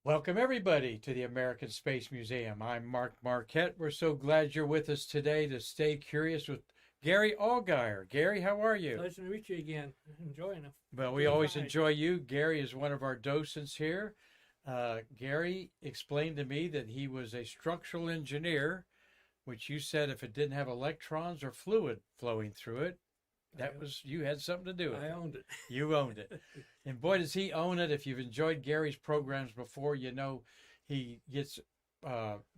Welcome, everybody, to the American Space Museum. I'm Marquette. We're so glad you're with us today to stay curious with Gary Allgire. Gary, how are you? Pleasure to meet you again. Enjoying it. Well, we always enjoy you. Gary is one of our docents here. Gary explained to me that he was a structural engineer, which you said if it didn't have electrons or fluid flowing through it, you had something to do with it. I owned it. You owned it. And boy, does he own it. If you've enjoyed Gary's programs before, you know he gets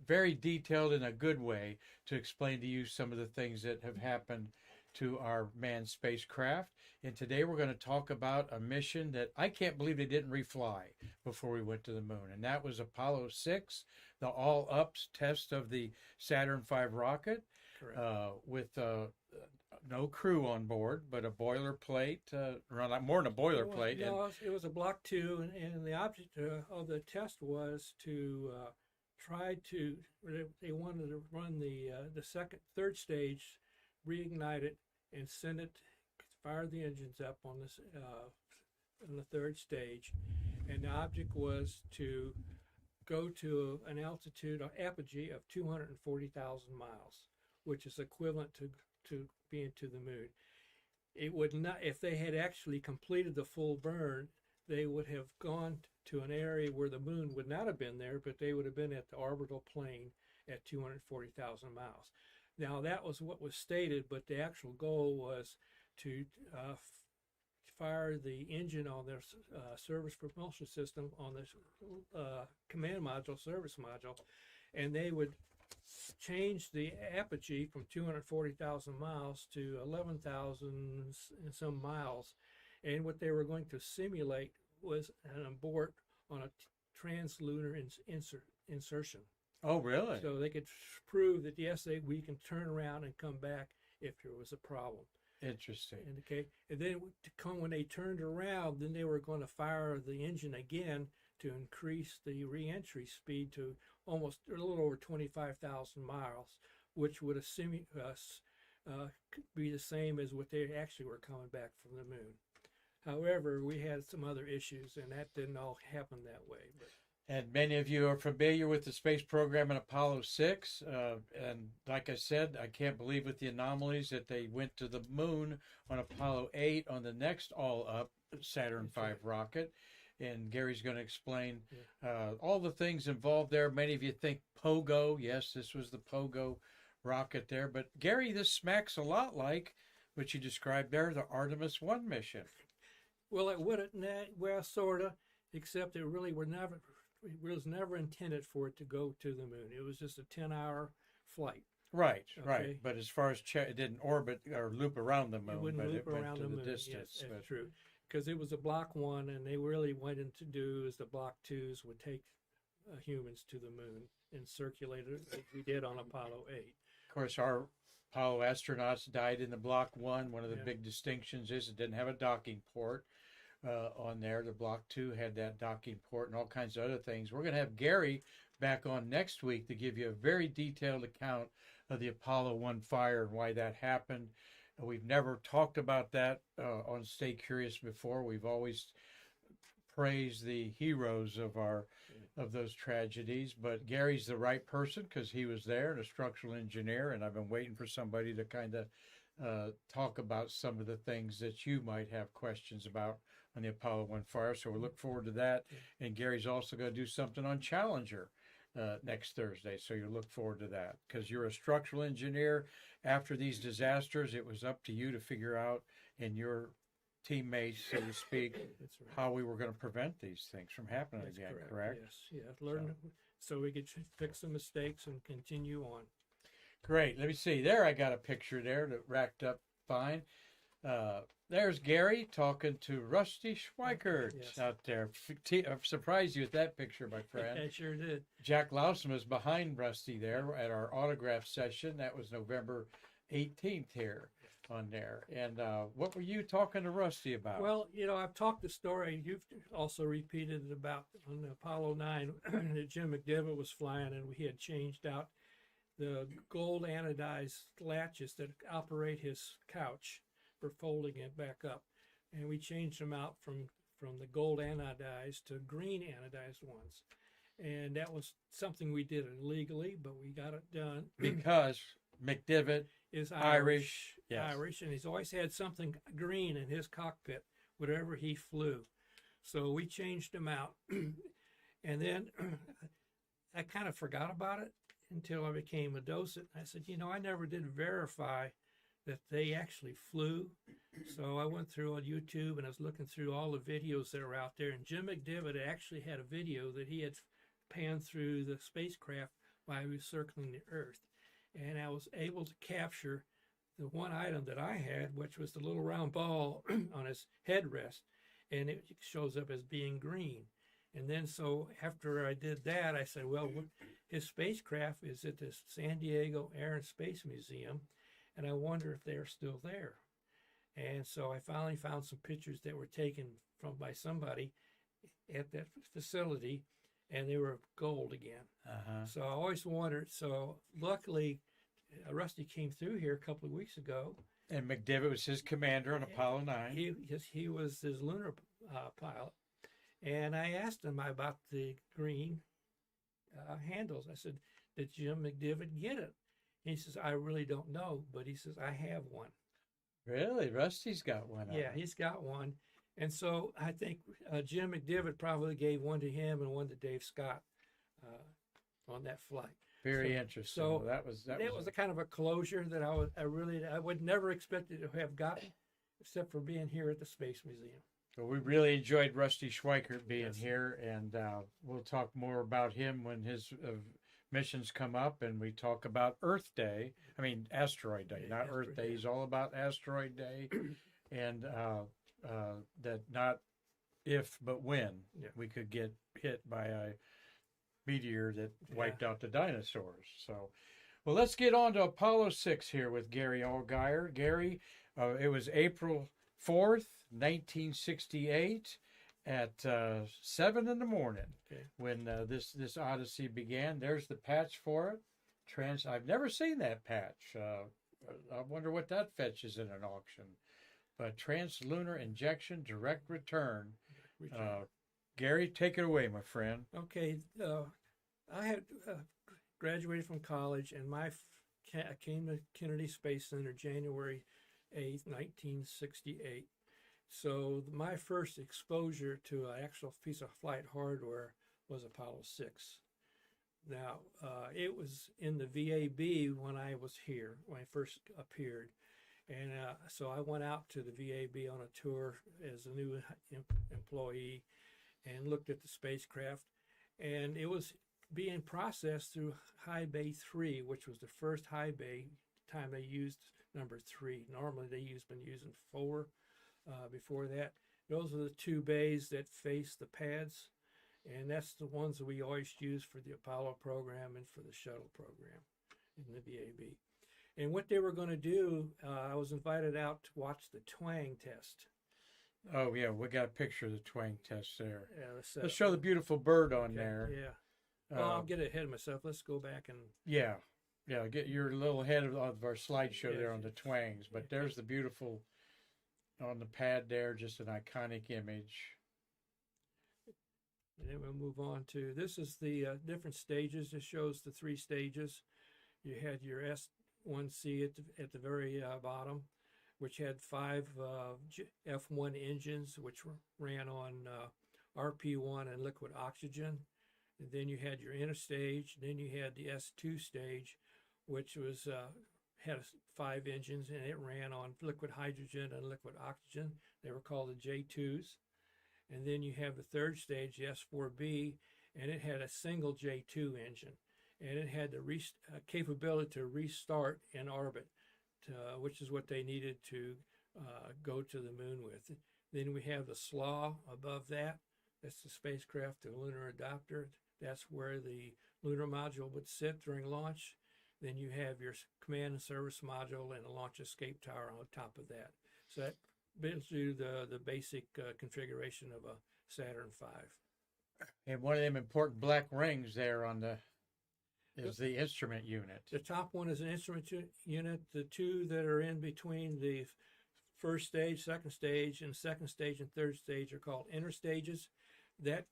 very detailed in a good way to explain to you some of the things that have happened to our manned spacecraft. And today we're going to talk about a mission that I can't believe they didn't refly before we went to the moon. And that was Apollo 6, the all-ups test of the Saturn V rocket. Correct. With no crew on board, but a boilerplate, more than a boilerplate. It was a Block 2, and the object of the test was to they wanted to run the third stage, reignite it, and send it, fire the engines up on the third stage. And the object was to go to an altitude or apogee of 240,000 miles, which is equivalent to being to the moon. It would not, if they had actually completed the full burn, they would have gone to an area where the moon would not have been there, but they would have been at the orbital plane at 240,000 miles. Now that was what was stated, but the actual goal was to fire the engine on their service propulsion system on this command module, service module, and they would change the apogee from 240,000 miles to 11,000 and some miles. And what they were going to simulate was an abort on a translunar insertion. Oh, really? So they could prove that, yes, we can turn around and come back if there was a problem. Interesting. And then when they turned around, then they were going to fire the engine again to increase the re-entry speed to almost a little over 25,000 miles, which would be the same as what they actually were coming back from the moon. However, we had some other issues, and that didn't all happen that way. And many of you are familiar with the space program in Apollo 6. And like I said, I can't believe with the anomalies that they went to the moon on Apollo 8 on the next all-up Saturn V rocket. And Gary's going to explain all the things involved there. Many of you think Pogo. Yes, this was the Pogo rocket there. But Gary, this smacks a lot like what you described there, the Artemis 1 mission. Well, it wouldn't. Well, sort of, except it really was never intended for it to go to the moon. It was just a 10-hour flight. Right, okay? Right. But as far as it didn't orbit or loop around the moon, it wouldn't loop around went to the moon. distance. Yes, that's true. Because it was a Block 1, and they really wanted to do is the Block 2s would take humans to the moon and circulate it like we did on Apollo 8. Of course, our Apollo astronauts died in the Block 1. One of the big distinctions is it didn't have a docking port on there. The Block 2 had that docking port and all kinds of other things. We're going to have Gary back on next week to give you a very detailed account of the Apollo 1 fire and why that happened. We've never talked about that on Stay Curious before. We've always praised the heroes of those tragedies. But Gary's the right person because he was there and a structural engineer, and I've been waiting for somebody to kind of talk about some of the things that you might have questions about on the Apollo 1 fire. So we look forward to that. And Gary's also going to do something on Challenger next Thursday. So you look forward to that because you're a structural engineer. After these disasters, it was up to you to figure out, and your teammates, so to speak, how we were going to prevent these things from happening again, correct? Yes, learn so we could fix the mistakes and continue on. Great. Let me see. There, I got a picture there that racked up fine. There's Gary talking to Rusty Schweikert out there. I'm surprised you with that picture, my friend. I sure did. Jack Lawson was behind Rusty there at our autograph session. That was November 18th here on there. And what were you talking to Rusty about? Well, I've talked the story. You've also repeated it about on Apollo 9 that Jim McDivitt was flying, and we had changed out the gold anodized latches that operate his couch for folding it back up, and we changed them out from the gold anodized to green anodized ones. And that was something we did illegally, but we got it done. Because McDivitt Is Irish, yes. Irish, and he's always had something green in his cockpit, whatever he flew. So we changed him out. And then I kind of forgot about it until I became a docent. I said, I never did verify that they actually flew. So I went through on YouTube and I was looking through all the videos that are out there. And Jim McDivitt actually had a video that he had panned through the spacecraft while he was circling the Earth. And I was able to capture the one item that I had, which was the little round ball on his headrest. And it shows up as being green. And then so after I did that, I said, well, his spacecraft is at the San Diego Air and Space Museum, and I wonder if they're still there. And so I finally found some pictures that were taken by somebody at that facility, and they were gold again. So I always wondered. So luckily, Rusty came through here a couple of weeks ago. And McDivitt was his commander on Apollo 9. He was his lunar pilot. And I asked him about the green handles. I said, did Jim McDivitt get it? And he says, I really don't know, but he says, I have one. Really? Rusty's got one. Yeah, he's got one. And so I think Jim McDivitt probably gave one to him and one to Dave Scott on that flight. Very interesting. So that was a kind of a closure that I would never expect to have gotten, except for being here at the Space Museum. So we really enjoyed Rusty Schweikert being here, and we'll talk more about him when his missions come up, and we talk about Asteroid Day, not Earth Day. He's all about Asteroid Day, and that not if but when we could get hit by a meteor that wiped out the dinosaurs. So, well, let's get on to Apollo 6 here with Gary Allgire. Gary, it was April 4th, 1968 at 7 in the morning when this odyssey began. There's the patch for it. I've never seen that patch. I wonder what that fetches in an auction. But translunar injection direct return. Gary, take it away, my friend. Okay. I had graduated from college, and I came to Kennedy Space Center January 8th, 1968. So my first exposure to an actual piece of flight hardware was Apollo 6. Now, it was in the VAB when I was here, when I first appeared. And so I went out to the VAB on a tour as a new employee and looked at the spacecraft. And it was being processed through High Bay 3, which was the first high bay time they used number 3. Normally been using 4 before that. Those are the 2 bays that face the pads, and that's the ones that we always use for the Apollo program and for the shuttle program in the VAB. And what they were going to do, I was invited out to watch the twang test. Oh, yeah, we got a picture of the twang test there. Yeah, let's show the beautiful bird on there. Yeah. Well, I'll get ahead of myself. Let's go back and... Yeah, get your little ahead of our slideshow there on the twangs. But there's the beautiful, on the pad there, just an iconic image. And then we'll move on to, this is the different stages. It shows the 3 stages. You had your S1C at the very bottom, which had 5 F1 engines, which ran on RP1 and liquid oxygen. And then you had your inner stage. Then you had the S2 stage, which was had 5 engines, and it ran on liquid hydrogen and liquid oxygen. They were called the J2s. And then you have the 3rd stage, the S4B, and it had a single J2 engine. And it had the capability to restart in orbit, which is what they needed to go to the moon with. Then we have the SLAW above that. That's the spacecraft, the lunar adapter. That's where the lunar module would sit during launch. Then you have your command and service module and a launch escape tower on top of that. So that builds you the basic configuration of a Saturn V. And one of them important black rings there on is the instrument unit. The top one is an instrument unit. The 2 that are in between the 1st stage, 2nd stage, and 2nd stage and 3rd stage are called inner stages. That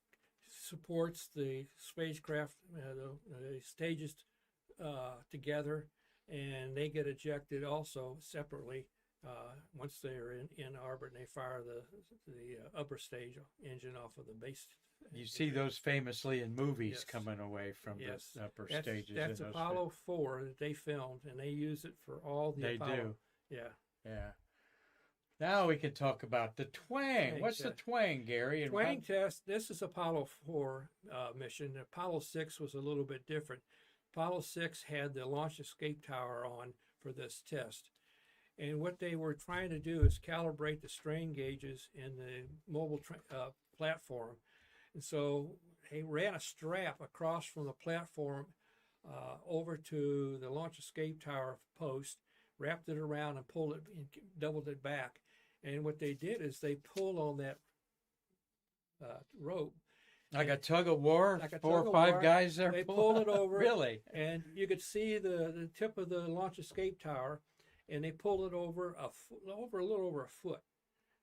supports the spacecraft, the stages together, and they get ejected also separately once they're in orbit, and they fire the upper stage engine off of the base. You see those famously in movies Yes. coming away from Yes. the upper That's, stages. that's in those Apollo 4 that they filmed, and they use it for all the They Apollo. do. Yeah. Yeah. Now we can talk about the twang. What's the twang, Gary? And Twang test. This is Apollo 4 mission. Apollo 6 was a little bit different. Apollo 6 had the launch escape tower on for this test. And what they were trying to do is calibrate the strain gauges in the mobile platform. And so they ran a strap across from the platform over to the launch escape tower post, wrapped it around and pulled it and doubled it back. And what they did is they pulled on that rope. like a tug of war, Like a 4 tug or of 5 war. guys there. They pulled it over. Really? And you could see the tip of the launch escape tower, and they pulled it over a little over a foot.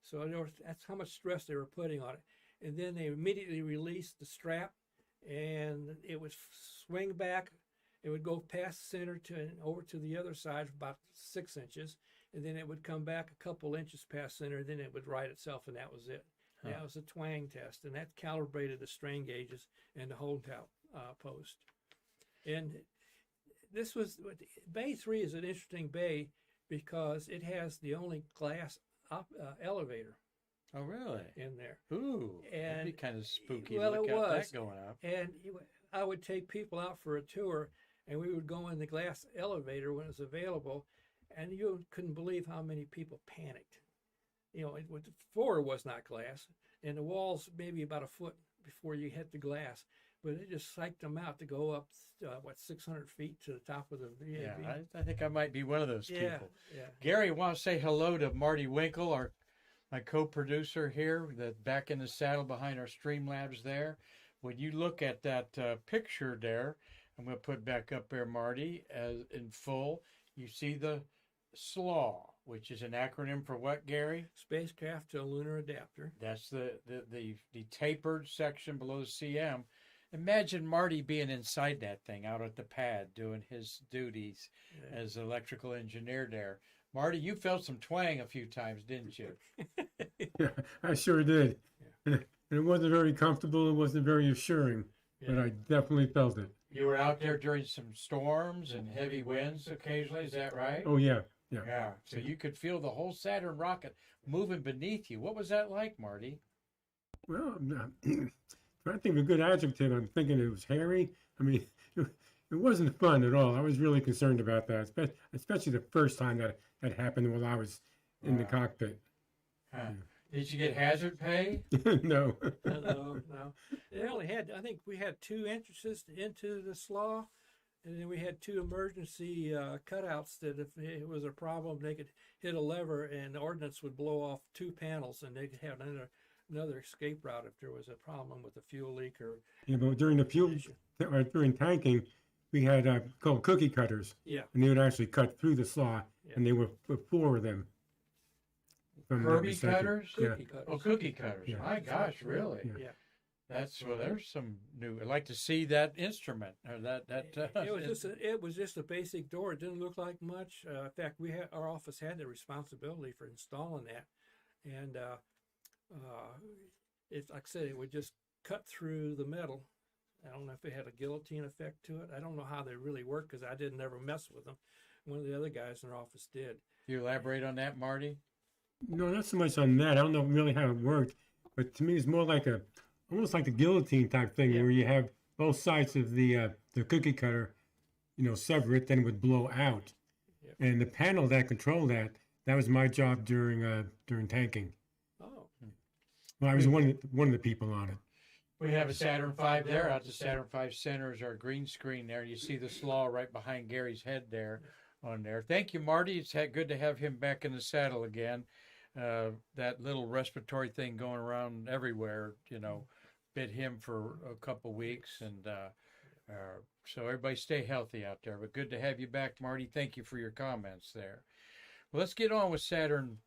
So that's how much stress they were putting on it. And then they immediately released the strap, and it would swing back. It would go past the center and over to the other side about 6 inches, and then it would come back a couple inches past center, then it would right itself, and that was it. Huh. That was a twang test, and that calibrated the strain gauges and the hold post. And this was, Bay 3 is an interesting bay because it has the only glass elevator Oh, really? in there. Ooh, that'd be And- kind of spooky. well, to look it at was. that going up. And I would take people out for a tour, and we would go in the glass elevator when it was available, and you couldn't believe how many people panicked. You know, the floor was not glass, and the walls maybe about a foot before you hit the glass, but it just psyched them out to go up, 600 feet to the top of the VAB. Yeah, I think I might be one of those yeah, people. yeah. Gary, want to say hello to Marty Winkle, my co-producer here, that's back in the saddle behind our Streamlabs there. When you look at that picture there, I'm going to put back up there, Marty, as in full. You see the SLAW, which is an acronym for what, Gary? Spacecraft to Lunar Adapter. That's the tapered section below the CM. Imagine Marty being inside that thing out at the pad doing his duties Yeah. as electrical engineer there. Marty, you felt some twang a few times, didn't you? Yeah, I sure did. Yeah. And it wasn't very comfortable. It wasn't very assuring, but Yeah. I definitely felt it. You were out there during some storms and heavy winds occasionally, is that right? Oh, yeah. Yeah. So you could feel the whole Saturn rocket moving beneath you. What was that like, Marty? Well, I'm not, trying to think of a good adjective. I'm thinking it was hairy. I mean, it wasn't fun at all. I was really concerned about that, especially the first time that happened while I was in the Wow. cockpit. Huh. Did you get hazard pay? No. No. They only had, I think we had 2 entrances into the SLAW, and then we had 2 emergency cutouts that if it was a problem, they could hit a lever and the ordnance would blow off 2 panels, and they could have another escape route if there was a problem with a fuel leak or Yeah, but during the fuel, issue. or during tanking, we had called cookie cutters, Yeah, and they would actually cut through the slaw, Yeah. and they were 4 of them. From Kirby every second. cutters? Yeah. cookie cutters. Oh, cookie cutters. Yeah. My gosh, really? Yeah. Yeah. There's some new. I'd like to see that instrument or that. It was just a basic door. It didn't look like much. In fact, our office had the responsibility for installing that, and it's like I said, it would just cut through the metal. I don't know if it had a guillotine effect to it. I don't know how they really work because I didn't ever mess with them. One of the other guys in our office did. You elaborate on that, Marty? No, not so much on that. I don't know really how it worked, but to me, it's more like almost like a guillotine type thing, Yeah. where you have both sides of the cookie cutter, separate, then it would blow out. Yep. And the panel that controlled that was my job during tanking. Oh, Well, I was one of the people on it. We have a Saturn V there. Out the Saturn V center is our green screen there. You see the slaw right behind Gary's head there on there. Thank you, Marty. It's good to have him back in the saddle again. That little respiratory thing going around everywhere, bit him for a couple weeks. And so everybody stay healthy out there. But good to have you back, Marty. Thank you for your comments there. Well, let's get on with Saturn,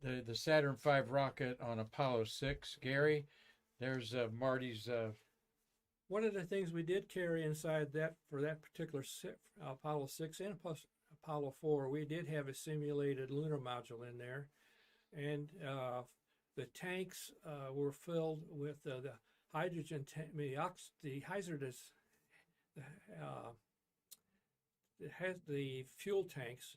the Saturn V rocket on Apollo 6. Gary, there's Marty's One of the things we did carry inside that for that particular Apollo 6 and plus Apollo 4, we did have a simulated lunar module in there, and the tanks were filled with the hydrogen, the hazardous, the fuel tanks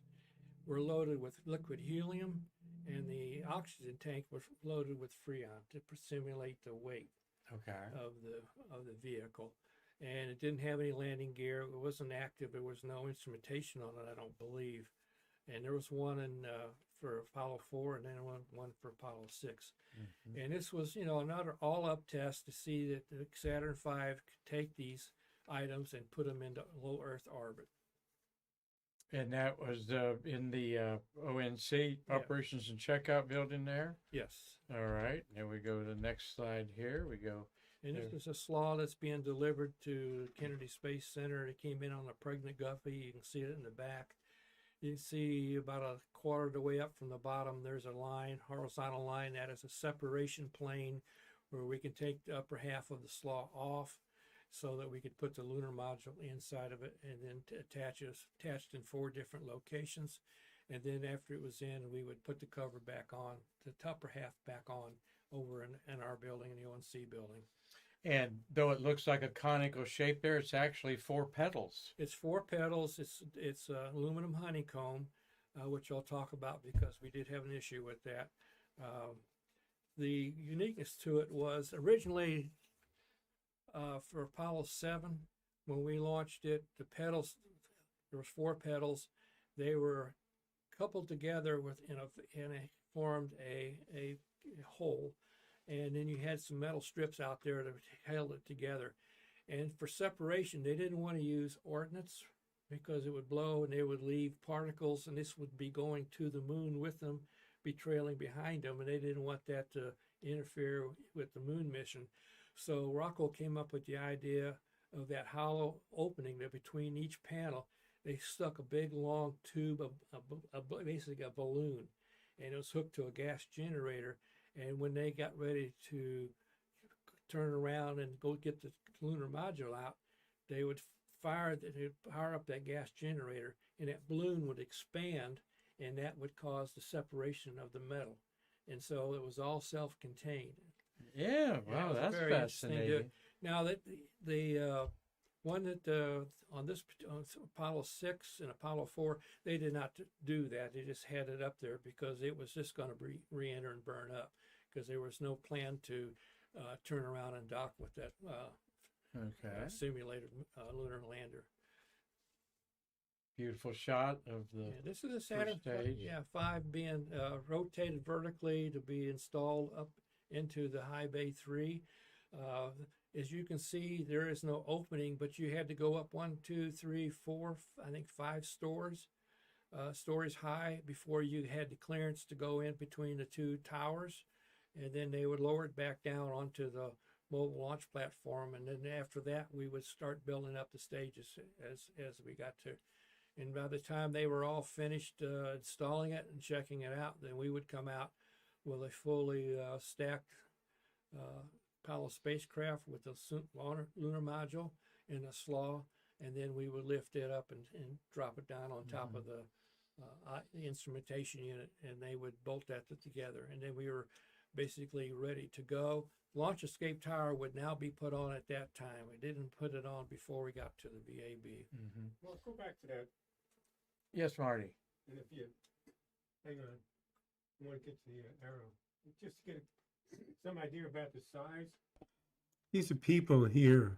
were loaded with liquid helium, and the oxygen tank was loaded with freon to simulate the weight Okay. of the vehicle. And it didn't have any landing gear. It wasn't active. There was no instrumentation on it, I don't believe. And there was one for Apollo 4 and then one for Apollo 6. Mm-hmm. And this was, another all-up test to see that the Saturn V could take these items and put them into low Earth orbit. And that was in the ONC Operations and Checkout building there? Yes. All right. And we go to the next slide here. We go. And this was a slaw that's being delivered to Kennedy Space Center. It came in on a pregnant guppy. You can see it in the back. You can see about a quarter of the way up from the bottom, there's a line, horizontal line. That is a separation plane where we can take the upper half of the slaw off so that we could put the lunar module inside of it and then attached in 4 different locations. And then after it was in, we would put the cover back on, the upper half back on over in our building, in the ONC building. And though it looks like a conical shape there, it's actually 4 petals. It's 4 petals. It's aluminum honeycomb, which I'll talk about because we did have an issue with that. The uniqueness to it was originally for Apollo 7, when we launched it, the petals, there was 4 petals. They were coupled together formed a hole. And then you had some metal strips out there that held it together. And for separation, they didn't want to use ordnance because it would blow and they would leave particles, and this would be going to the moon with them, be trailing behind them, and they didn't want that to interfere with the moon mission. So Rockwell came up with the idea of that hollow opening that between each panel, they stuck a big long tube of basically a balloon, and it was hooked to a gas generator. And when they got ready to turn around and go get the lunar module out, they would fire up that gas generator, and that balloon would expand, and that would cause the separation of the metal. And so it was all self-contained. Yeah, wow, that's fascinating. Now that the one that on Apollo 6 and Apollo 4, they did not do that. They just had it up there because it was just going to re-enter and burn up, because there was no plan to turn around and dock with that simulated lunar lander. Beautiful shot of the this is a Saturn V being rotated vertically to be installed up into the high bay 3. As you can see, there is no opening, but you had to go up 1, 2, 3, 4, I think 5 stories high before you had the clearance to go in between the 2 towers. And then they would lower it back down onto the mobile launch platform. And then after that, we would start building up the stages as we got to. And by the time they were all finished installing it and checking it out, then we would come out with a fully stacked Apollo spacecraft with a lunar module and a slaw, and then we would lift it up and drop it down on top of the instrumentation unit, and they would bolt that together. And then we were basically ready to go. Launch escape tower would now be put on at that time. We didn't put it on before we got to the VAB. Mm-hmm. Well, go back to that. Yes, Marty. And if you, hang on, I want to get to the arrow. Just to get some idea about the size. These are people here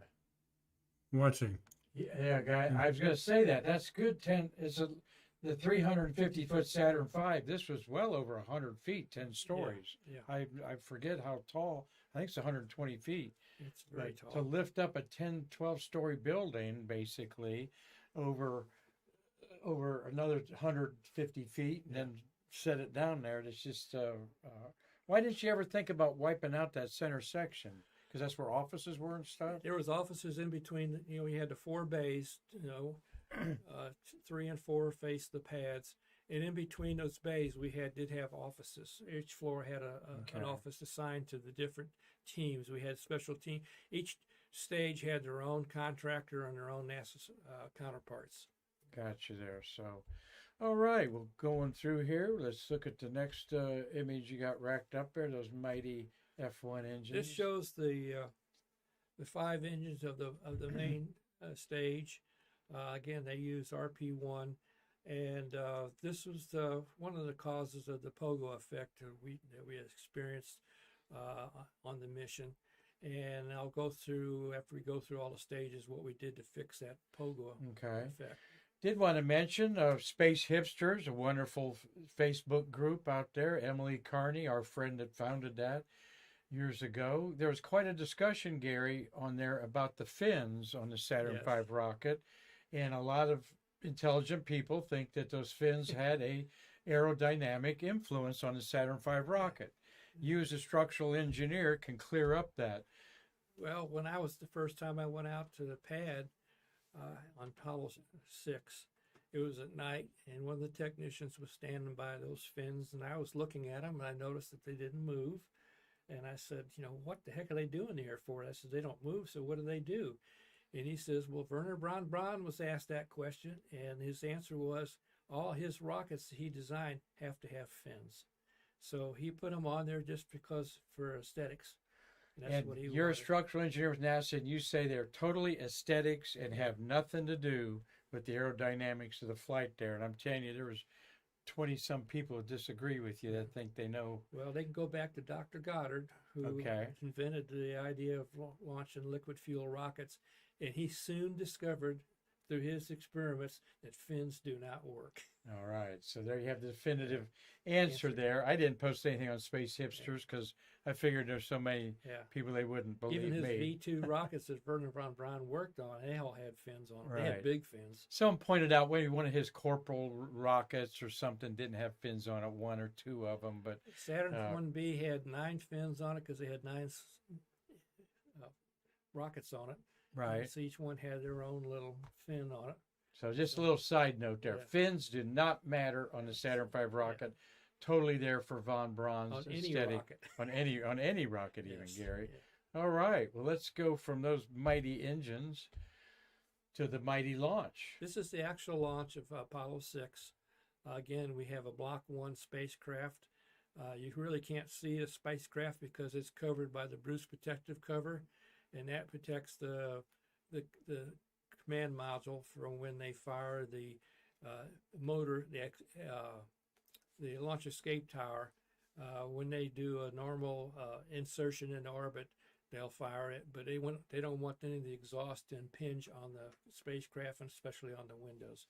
watching. Yeah, guy. I was going to say that. That's good. The 350-foot Saturn V. This was well over 100 feet, 10 stories. Yeah. I forget how tall. I think it's 120 feet. It's very But tall. to lift up a 10, 12-story building, basically, over another 150 feet, and then set it down there. It's just. Why didn't you ever think about wiping out that center section? Because that's where offices were and stuff. There was offices in between. We had the 4 bays. 3 and 4 faced the pads, and in between those bays, we did have offices. Each floor had an office assigned to the different teams. We had special team. Each stage had their own contractor and their own NASA counterparts. Gotcha there. So, all right. Well, going through here, let's look at the next image you got racked up there. Those mighty F1 engines. This shows the 5 engines of the main stage. Again, they use RP1, and this was one of the causes of the pogo effect that we experienced on the mission. And I'll go through, after we go through all the stages, what we did to fix that pogo effect. Did want to mention Space Hipsters, a wonderful Facebook group out there. Emily Carney, our friend that founded that years ago. There was quite a discussion, Gary, on there about the fins on the Saturn V rocket. And a lot of intelligent people think that those fins had a aerodynamic influence on the Saturn V rocket. You as a structural engineer can clear up that. Well, when I was the first time I went out to the pad on Apollo 6, it was at night, and one of the technicians was standing by those fins, and I was looking at them, and I noticed that they didn't move. And I said, what the heck are they doing here for? I said, they don't move, so what do they do? And he says, well, Werner Braun was asked that question, and his answer was, all his rockets he designed have to have fins. So he put them on there just because for aesthetics. And what you're wanted. A structural engineer with NASA, and you say they're totally aesthetics and have nothing to do with the aerodynamics of the flight there. And I'm telling you, there was 20-some people who disagree with you that think they know. Well, they can go back to Dr. Goddard, who invented the idea of launching liquid fuel rockets. And he soon discovered through his experiments that fins do not work. All right. So there you have the definitive answer there. I didn't post anything on Space Hipsters because I figured there's so many people they wouldn't believe Even his me. V2 rockets that Werner von Braun worked on, they all had fins on them. Right. They had big fins. Someone pointed out maybe one of his Corporal rockets or something didn't have fins on it, 1 or 2 of them. But Saturn 1B had 9 fins on it because they had 9 rockets on it. Right. So each one had their own little fin on it. So just a little side note there. Fins do not matter on the Saturn V rocket. Totally there for von Braun's aesthetic. On any rocket even, Gary. Yeah. All right. Well, let's go from those mighty engines to the mighty launch. This is the actual launch of Apollo 6. Again, we have a Block 1 spacecraft. You really can't see a spacecraft because it's covered by the Bruce protective cover, and that protects the command module from when they fire the motor, the launch escape tower. When they do a normal insertion into orbit, they'll fire it, but they don't want any of the exhaust to impinge on the spacecraft, and especially on the windows.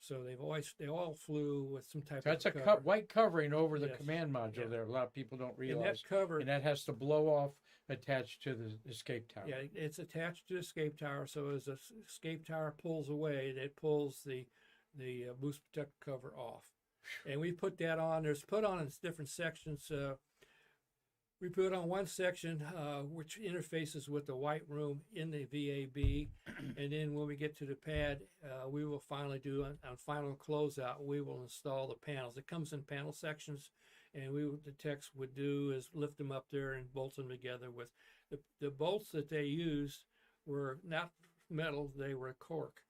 So they all flew with some type of that's a cover. white covering over the command module there. A lot of people don't realize. And that has to blow off attached to the escape tower. Yeah, it's attached to the escape tower. So as the escape tower pulls away, it pulls the boost protector cover off. And we put that on. There's put on in different sections. We put on one section which interfaces with the white room in the VAB, and then when we get to the pad, we will finally do on final closeout. We will install the panels. It comes in panel sections, and the techs would do is lift them up there and bolt them together with the bolts that they used were not metal; they were cork,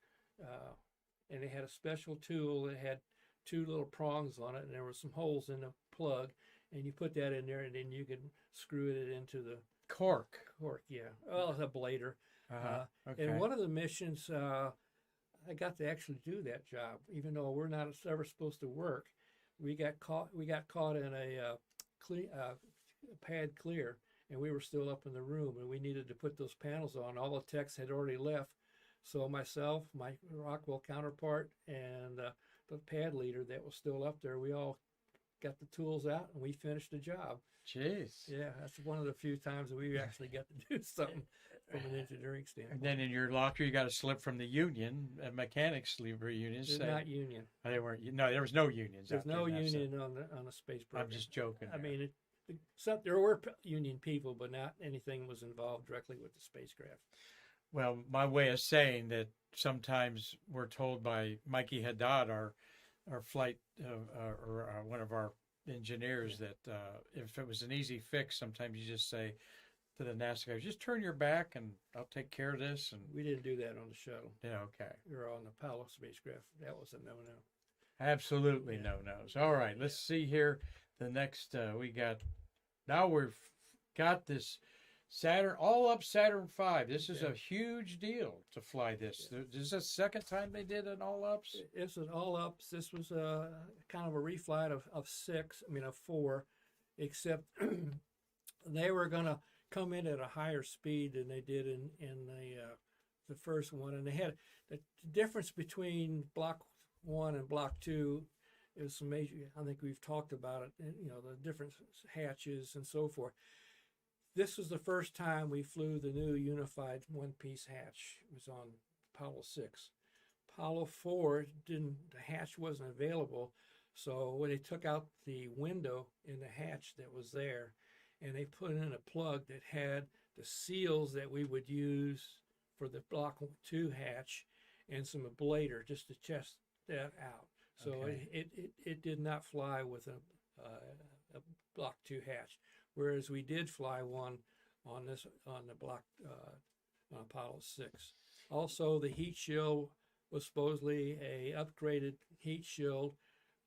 and they had a special tool that had 2 little prongs on it, and there were some holes in the plug. And you put that in there, and then you can screw it into the cork. Yeah. Well, it's a blader. Okay. And one of the missions, I got to actually do that job, even though we're not ever supposed to work. We got caught in a pad clear, and we were still up in the room, and we needed to put those panels on. All the techs had already left, so myself, my Rockwell counterpart, and the pad leader that was still up there, we all got the tools out, and we finished the job. Jeez. Yeah, that's one of the few times that we actually got to do something from an engineering standpoint. And then in your locker, you got a slip from the union, a mechanics sleeper union. They're not union. Oh, they weren't. No, there was no unions. There's no union on the space program. I'm just joking. I mean, there were union people, but not anything was involved directly with the spacecraft. Well, my way of saying that sometimes we're told by Mikey Haddad, our flight one of our engineers, that if it was an easy fix, sometimes you just say to the NASA guys, just turn your back and I'll take care of this. And We didn't do that on the shuttle. yeah, okay. Or on the Apollo spacecraft. That was a no-no. Absolutely Yeah. no-nos. All right, let's see here. The next we've got this Saturn, all up Saturn V. This is a huge deal to fly this. Yeah. This is the second time they did an all ups. It's an all-ups. This was a kind of a reflight of four, except they were going to come in at a higher speed than they did in the first one, and they had the difference between Block 1 and Block 2 is some major. I think we've talked about it. The different hatches and so forth. This was the first time we flew the new unified one-piece hatch. It was on Apollo 6. Apollo 4 the hatch wasn't available, so when they took out the window in the hatch that was there, and they put in a plug that had the seals that we would use for the Block 2 hatch and some ablator just to test that out. So Okay. it did not fly with a Block 2 hatch, whereas we did fly one on the Block on Apollo 6. Also, the heat shield was supposedly a upgraded heat shield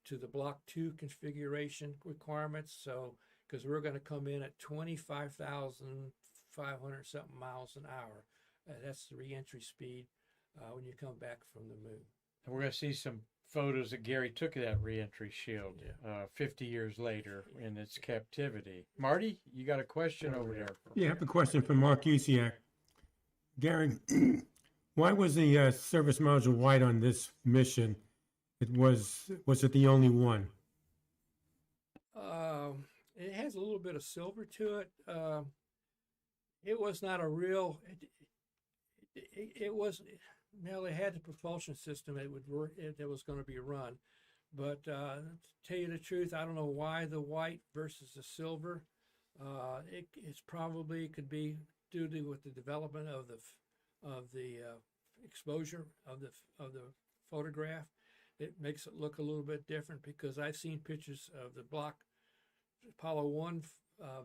to the Block 2 configuration requirements. So, because we're going to come in at 25,500 something miles an hour. That's the reentry speed when you come back from the moon. And we're going to see some photos that Gary took of that reentry shield Yeah. 50 years later in its captivity. Marty, you got a question over there? Yeah, I have a question for Mark Usiak. Gary, why was the service module white on this mission? Was it the only one? It has a little bit of silver to it. It was not a real. It was. Now they had the propulsion system that would work. That was going to be run, but to tell you the truth, I don't know why the white versus the silver. It's probably could be due to with the development of the exposure of the photograph. It makes it look a little bit different because I've seen pictures of the Apollo 1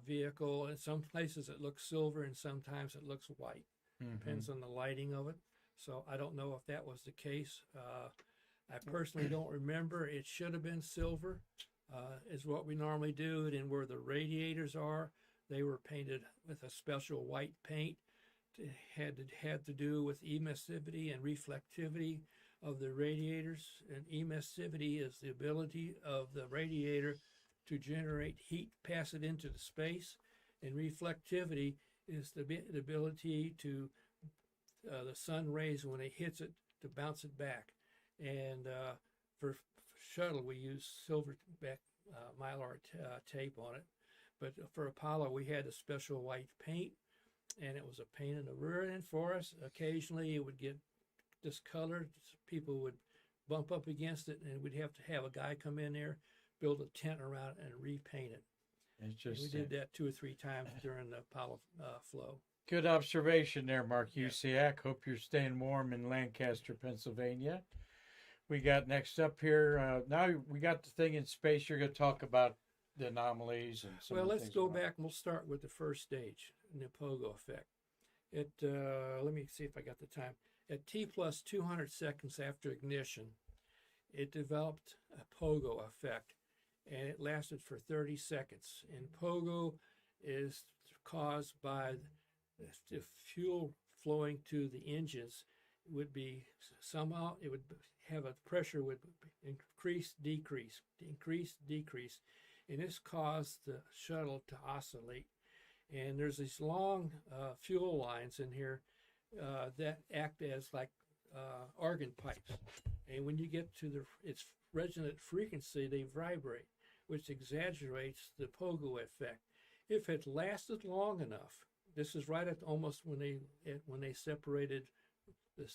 vehicle. In some places it looks silver and sometimes it looks white. Depends on the lighting of it. So I don't know if that was the case. I personally don't remember. It should have been silver, is what we normally do. And where the radiators are, they were painted with a special white paint. It had to do with emissivity and reflectivity of the radiators. And emissivity is the ability of the radiator to generate heat, pass it into the space. And reflectivity is the ability to the sun rays, when it hits it, to bounce it back. And for shuttle, we use silver back mylar tape on it. But for Apollo, we had a special white paint, and it was a pain in the rear end for us. Occasionally, it would get discolored. People would bump up against it, and we'd have to have a guy come in there, build a tent around it, and repaint it. It's just, we did that 2 or 3 times during the Apollo flow. Good observation there, Mark Usiak. Hope you're staying warm in Lancaster, Pennsylvania. We got next up here. Now we got the thing in space. You're going to talk about the anomalies and some. Well, of the let's things go going on. back and we'll start with the first stage, the pogo effect. Let me see if I got the time. At T plus 200 seconds after ignition, it developed a pogo effect, and it lasted for 30 seconds. And pogo is caused by the fuel flowing to the engines. Would be somehow it would have a pressure would increase, decrease, and this caused the shuttle to oscillate. And there's these long fuel lines in here that act as like organ pipes. And when you get to its resonant frequency, they vibrate, which exaggerates the pogo effect. If it lasted long enough, this is right at almost when they separated the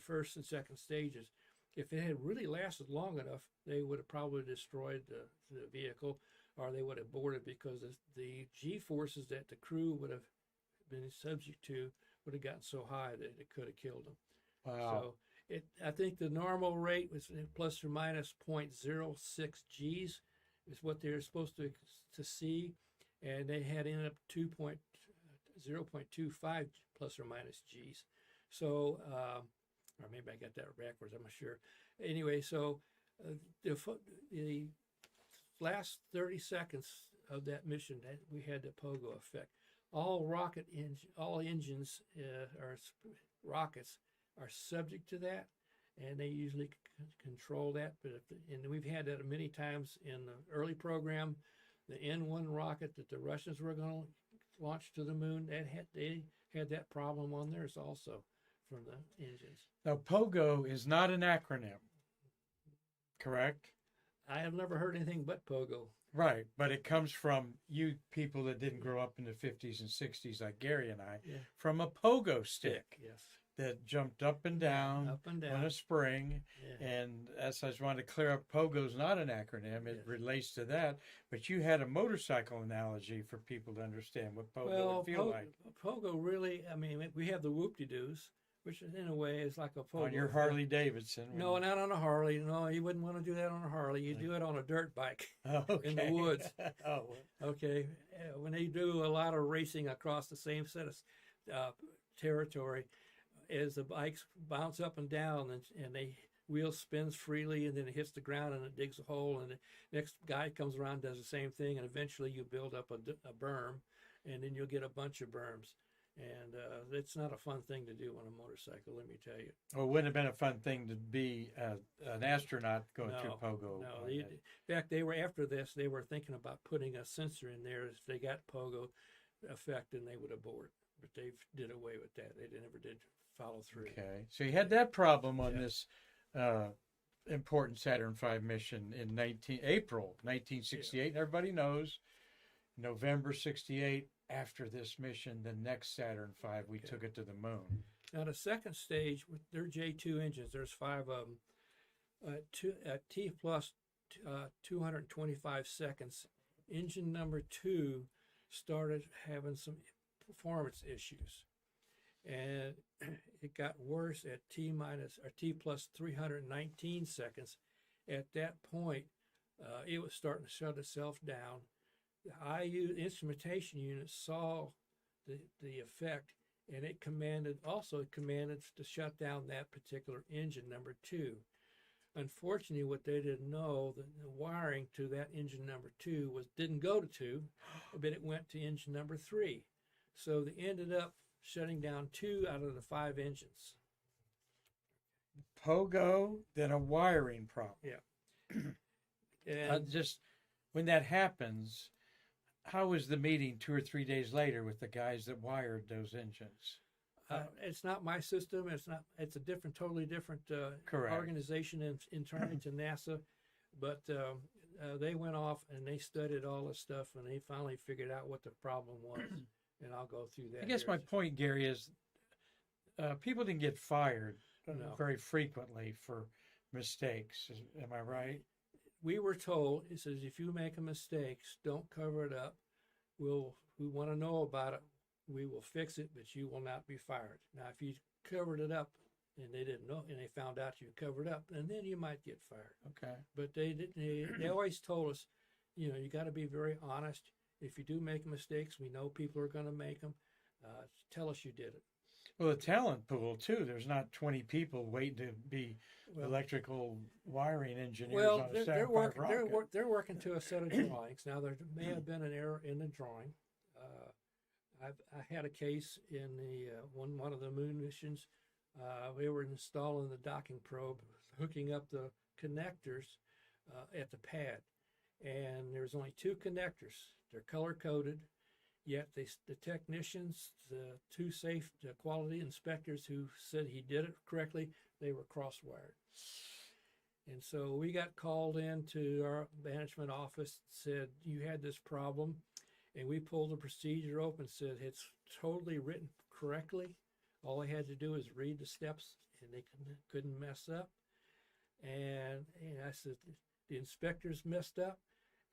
first and second stages. If it had really lasted long enough, they would have probably destroyed the vehicle, or they would have boarded, because the G-forces that the crew would have been subject to would have gotten so high that it could have killed them. Wow. So I think the normal rate was plus or minus 0.06 Gs is what they're supposed to see. and they had ended up 0.25 plus or minus G's. So, or maybe I got that backwards, I'm not sure. Anyway, so the last 30 seconds of that mission, we had the pogo effect. All engines or rockets are subject to that, and they usually control that. But and we've had that many times in the early program. The N1 rocket that the Russians were going to launch to the moon, they had that problem on theirs also from the engines. Now, POGO is not an acronym, correct? I have never heard anything but pogo. Right, but it comes from you people that didn't grow up in the 50s and 60s like Gary and I, from a pogo stick. Yes. That jumped up and down on a spring. Yeah. And as I just wanted to clear up, POGO's not an acronym. It relates to that. But you had a motorcycle analogy for people to understand what POGO would feel like. POGO really, I mean, we have the whoop-de-doos, which in a way is like a pogo. On your Harley Davidson. No, not on a Harley. No, you wouldn't want to do that on a Harley. You do it on a dirt bike in the woods. Okay. When they do a lot of racing across the same set of territory, as the bikes bounce up and down and the wheel spins freely and then it hits the ground and it digs a hole and the next guy comes around, does the same thing, and eventually you build up a berm and then you'll get a bunch of berms. And it's not a fun thing to do on a motorcycle, let me tell you. Well, it wouldn't have been a fun thing to be an astronaut going through POGO. No, in fact, after this, they were thinking about putting a sensor in there. If they got POGO effect, then they would abort. But they did away with that. They never did follow through. Okay, so you had that problem on this important Saturn V mission in April 1968. And everybody knows, November 68. After this mission, the next Saturn V, we took it to the moon. Now, the second stage, with their J2 engines, there's 5 of them. T plus 225 seconds. Engine number 2 started having some performance issues. And it got worse at T plus 319 seconds. At that point, it was starting to shut itself down. The IU instrumentation unit saw the effect, and it commanded to shut down that particular engine number 2. Unfortunately, what they didn't know, the wiring to that engine number 2 didn't go to 2, but it went to engine number 3. So they ended up shutting down 2 out of the 5 engines. POGO, then a wiring problem. Yeah. And just when that happens, how was the meeting 2 or 3 days later with the guys that wired those engines? It's not my system. It's a totally different organization internally to NASA. But they went off and they studied all this stuff and they finally figured out what the problem was. And I'll go through that. I guess my point, Gary, is people didn't get fired very frequently for mistakes. Am I right? We were told, it says, if you make a mistake, don't cover it up. We want to know about it. We will fix it, but you will not be fired. Now, if you covered it up and they didn't know, and they found out you covered up, and then you might get fired. Okay. But they always told us, you got to be very honest. If you do make mistakes, we know people are going to make them. Tell us you did it. Well, the talent pool, too. There's not 20 people waiting to be electrical wiring engineers on a Saturn V rocket. They're working to a set of drawings. Now, there may have been an error in the drawing. I had a case in one of the moon missions. We were installing the docking probe, hooking up the connectors at the pad. And there's only 2 connectors. They're color-coded. Yet the technicians, the 2 quality inspectors who said he did it correctly, they were cross-wired. And so we got called into our management office, said, you had this problem. And we pulled the procedure open, said it's totally written correctly. All they had to do is read the steps, and they couldn't mess up. And I said, the inspectors messed up.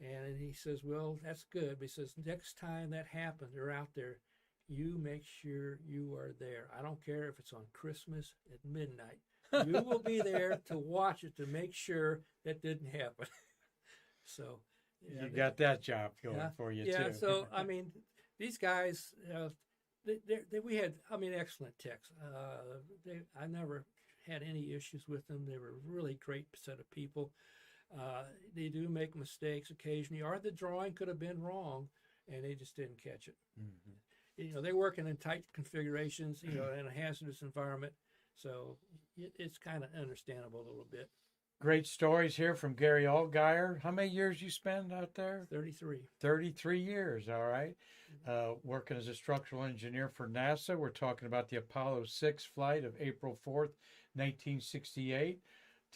And he says, well, that's good. But he says, next time that happens, they're out there, you make sure you are there. I don't care if it's on Christmas at midnight. You will be there to watch it to make sure that didn't happen. So you got that job going for you yeah. too. So I mean, these guys, we had, I mean, excellent techs. I never had any issues with them. They were a really great set of people. They do make mistakes occasionally, or the drawing could have been wrong, and they just didn't catch it. Mm-hmm. They're working in tight configurations, in a hazardous environment, so it's kind of understandable a little bit. Great stories here from Gary Allgire. How many years you spend out there? 33. 33 years, all right. Working as a structural engineer for NASA. We're talking about the Apollo 6 flight of April 4th, 1968.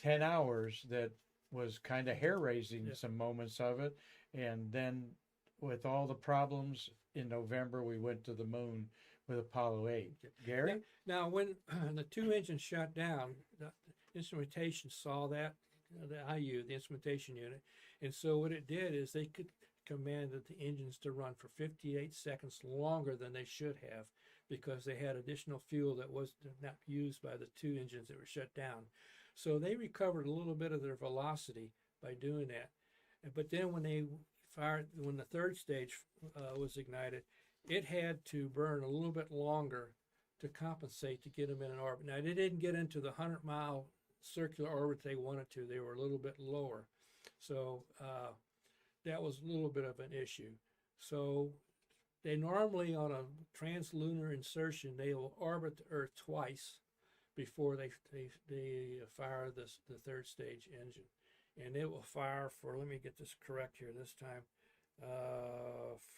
10 hours that was kind of hair-raising, some moments of it. And then with all the problems in November, we went to the moon with Apollo 8. Gary? Now, when the two engines shut down, the instrumentation saw that, the IU, the instrumentation unit, and so what it did is they could commanded the engines to run for 58 seconds longer than they should have because they had additional fuel that was not used by the two engines that were shut down. So they recovered a little bit of their velocity by doing that. But then when they fired, when the third stage was ignited, it had to burn a little bit longer to compensate to get them in an orbit. Now, they didn't get into the 100-mile circular orbit they wanted to. They were a little bit lower. So that was a little bit of an issue. So they normally, on a translunar insertion, they will orbit the Earth twice before they fire the third stage engine. And it will fire for, let me get this correct here this time,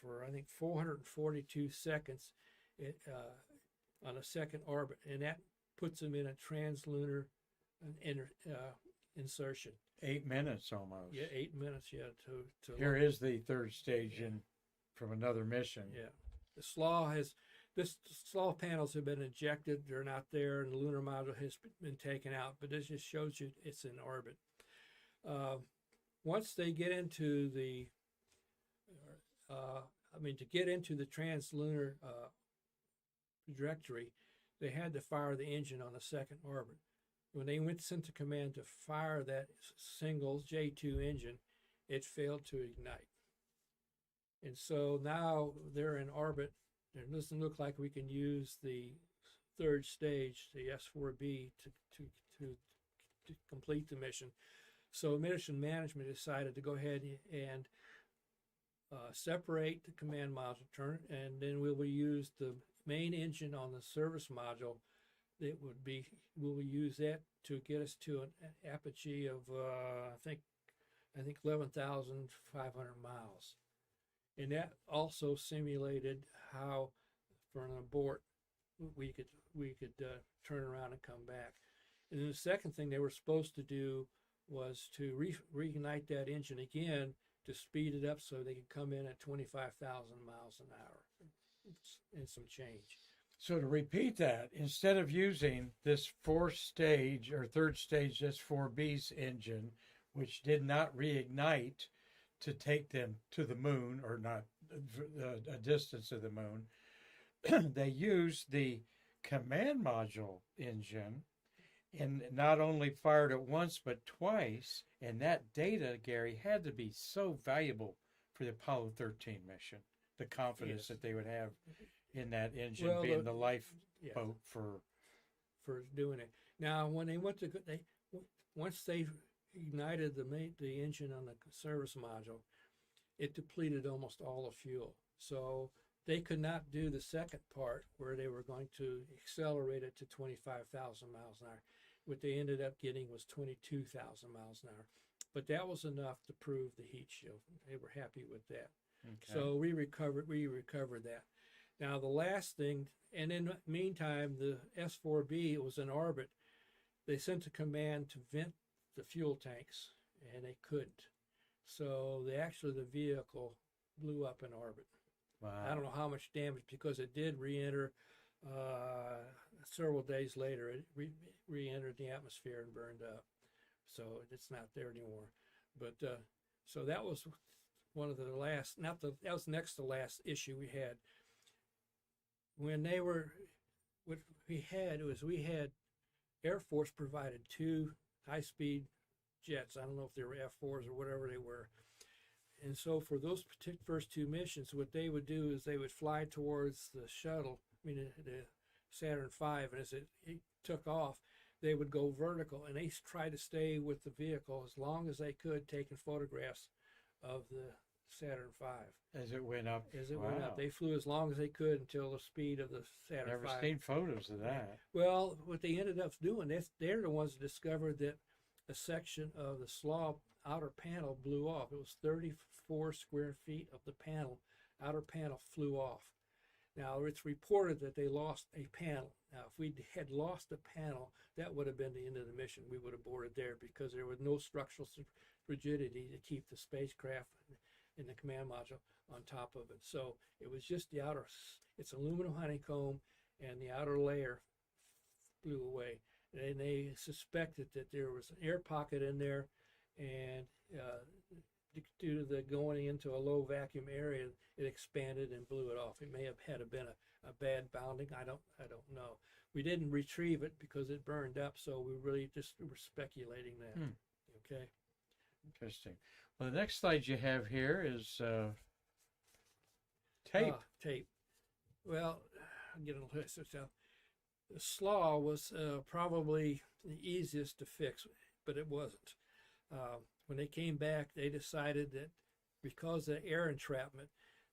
for I think 442 seconds on a second orbit. And that puts them in a translunar insertion. 8 minutes almost. Yeah, 8 minutes. Yeah. To Here is the third stage in from another mission. Yeah, the slaw panels have been ejected. They're not there, and the lunar module has been taken out. But this just shows you it's in orbit. Once they get into the, to get into the translunar trajectory, they had to fire the engine on the second orbit. When they went sent the command to fire that single J2 engine, it failed to ignite. And so now they're in orbit. It doesn't look like we can use the third stage, the S4B, to complete the mission. So mission management decided to go ahead and separate the command module, and then we will use the main engine on the service module. It would be, we will use that to get us to an apogee of I think 11,500 miles, and that also simulated how for an abort we could turn around and come back. And then the second thing they were supposed to do was to reignite that engine again to speed it up so they could come in at 25,000 miles an hour and some change. So to repeat that, instead of using this fourth stage or third stage S4B's engine, which did not reignite to take them to the moon, or not a distance of the moon, they used the command module engine and not only fired it once but twice. And that data, Gary, had to be so valuable for the Apollo 13 mission, the confidence that they would have in that engine being the lifeboat for doing it. Now, when they went to once they ignited the engine on the service module, it depleted almost all the fuel. So they could not do the second part where they were going to accelerate it to 25,000 miles an hour. What they ended up getting was 22,000 miles an hour. But that was enough to prove the heat shield. They were happy with that. Okay. So we recovered that. Now, the last thing, and in the meantime, the S4B was in orbit. They sent a command to vent the fuel tanks, and they couldn't. So the vehicle blew up in orbit. Wow. I don't know how much damage, because it did re-enter several days later. It re-entered the atmosphere and burned up. So it's not there anymore. But so that was one of the last, that was next to last issue we had. When they were, what we had Air Force provided 2 high-speed jets. I don't know if they were F4s or whatever they were. And so for those first two missions, what they would do is they would fly towards the shuttle, the Saturn V, and as it took off, they would go vertical, and they tried to stay with the vehicle as long as they could, taking photographs of the Saturn V. As it went up. As it went up. They flew as long as they could until the speed of the Saturn V. Never seen photos of that. Well, what they ended up doing, they're the ones that discovered that a section of the slaw outer panel blew off. It was 34 square feet of the outer panel flew off. Now, it's reported that they lost a panel. Now, if we had lost a panel, that would have been the end of the mission. We would have boarded there because there was no structural rigidity to keep the spacecraft and the command module on top of it. So it was just the outer, it's aluminum honeycomb, and the outer layer blew away. And they suspected that there was an air pocket in there, and due to the going into a low vacuum area, it expanded and blew it off. It may have been a bad bounding. I don't know. We didn't retrieve it because it burned up, so we really just were speculating that. Okay. Interesting. Well, the next slide you have here is tape. Tape. Well, I'll get a list of stuff. The slaw was probably the easiest to fix, but it wasn't. When they came back, they decided that because of air entrapment,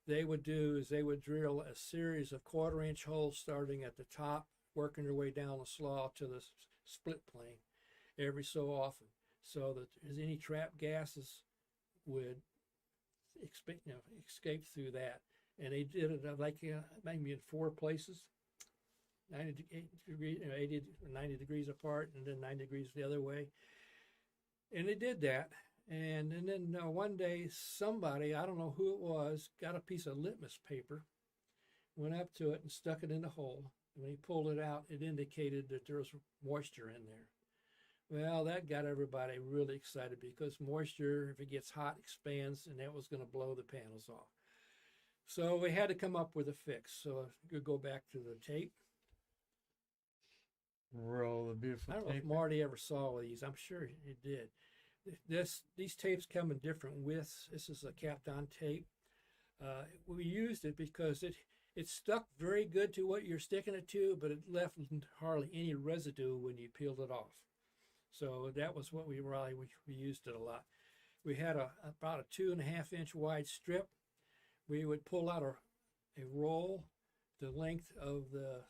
they would drill a series of 1/4-inch holes starting at the top, working their way down the slaw to the split plane every so often, so that any trapped gases would escape through that. And they did it maybe in 4 places, 90 degrees, 80 or 90 degrees apart, and then 90 degrees the other way. And they did that. And then one day somebody, I don't know who it was, got a piece of litmus paper, went up to it and stuck it in the hole. And when he pulled it out, it indicated that there was moisture in there. Well, that got everybody really excited because moisture, if it gets hot, expands, and that was going to blow the panels off. So we had to come up with a fix. So we go back to the tape. Roll the beautiful I don't know tape. if Marty ever saw these. I'm sure he did. These tapes come in different widths. This is a Kapton tape. We used it because it stuck very good to what you're sticking it to, but it left hardly any residue when you peeled it off. So that was what we used it a lot. We had about a 2.5-inch wide strip. We would pull out a roll the length of the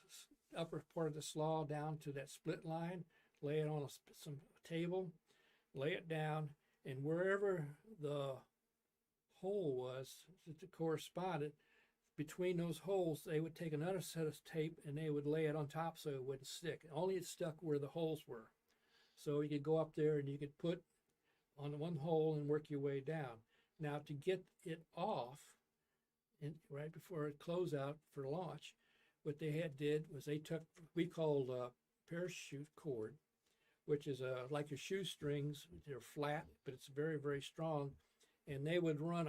upper part of the slaw down to that split line, lay it on some table, lay it down, and wherever the hole was that corresponded, between those holes, they would take another set of tape and they would lay it on top so it wouldn't stick. Only it stuck where the holes were. So you could go up there and you could put on one hole and work your way down. Now to get it off, right before it closed out for launch, what they did was they took, we called parachute cord, which is like your shoestrings. They're flat, but it's very, very strong. And they would run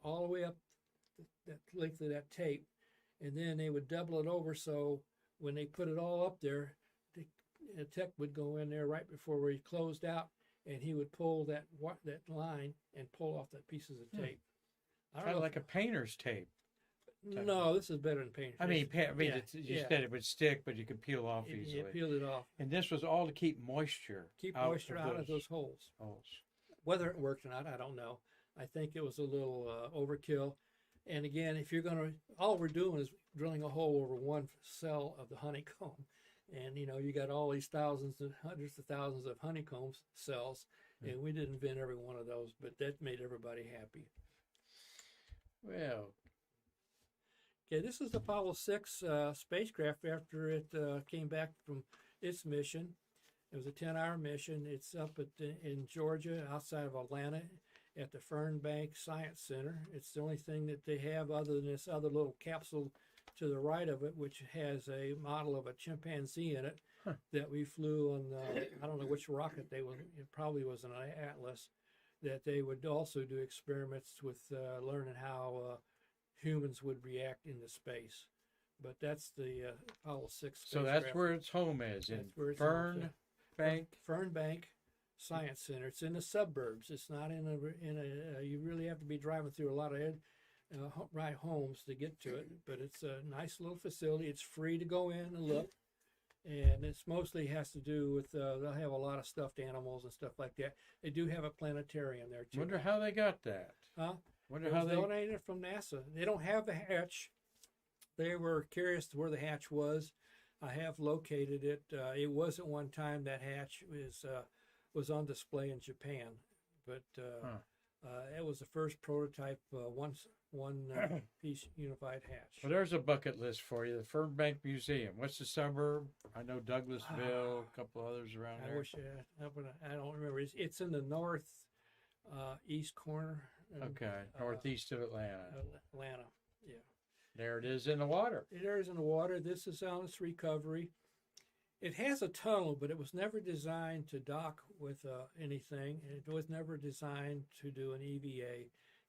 all the way up that length of that tape, and then they would double it over so when they put it all up there, the tech would go in there right before he closed out, and he would pull that line and pull off that pieces of tape. Kind of like a painter's tape. No, this is better than painter's. You said it would stick, but you could peel off easily. You peeled it off. And this was all to keep moisture out of those holes. Whether it worked or not, I don't know. I think it was a little overkill. And again, if you're all we're doing is drilling a hole over one cell of the honeycomb. And, you got all these thousands and hundreds of thousands of honeycomb cells. And we didn't invent every one of those, but that made everybody happy. Well. Okay, this is the Apollo 6 spacecraft after it came back from its mission. It was a 10-hour mission. It's up in Georgia, outside of Atlanta, at the Fernbank Science Center. It's the only thing that they have other than this other little capsule to the right of it, which has a model of a chimpanzee in it that we flew on, I don't know which rocket it probably was an Atlas, that they would also do experiments with learning how humans would react into space. But that's the Apollo 6 So that's where its home is, in Fernbank Science Center. It's in the suburbs. It's not in a you really have to be driving through a lot of right homes to get to it. But it's a nice little facility. It's free to go in and look. And it's mostly has to do with they'll have a lot of stuffed animals and stuff like that. They do have a planetarium there too. Wonder how they got that. Huh? Wonder It how was they. donated from NASA. They don't have the hatch. They were curious to where the hatch was. I have located it. It was at one time that hatch was on display in Japan, but it was the first prototype one piece unified hatch. Well, there's a bucket list for you. The Fernbank Museum. What's the suburb? I know Douglasville, a couple others around I there. wish I don't remember. It's in the north east corner. Okay, northeast of Atlanta. Atlanta, yeah. There it is in the water. It is in the water. This is on its recovery. It has a tunnel, but it was never designed to dock with anything. It was never designed to do an EVA.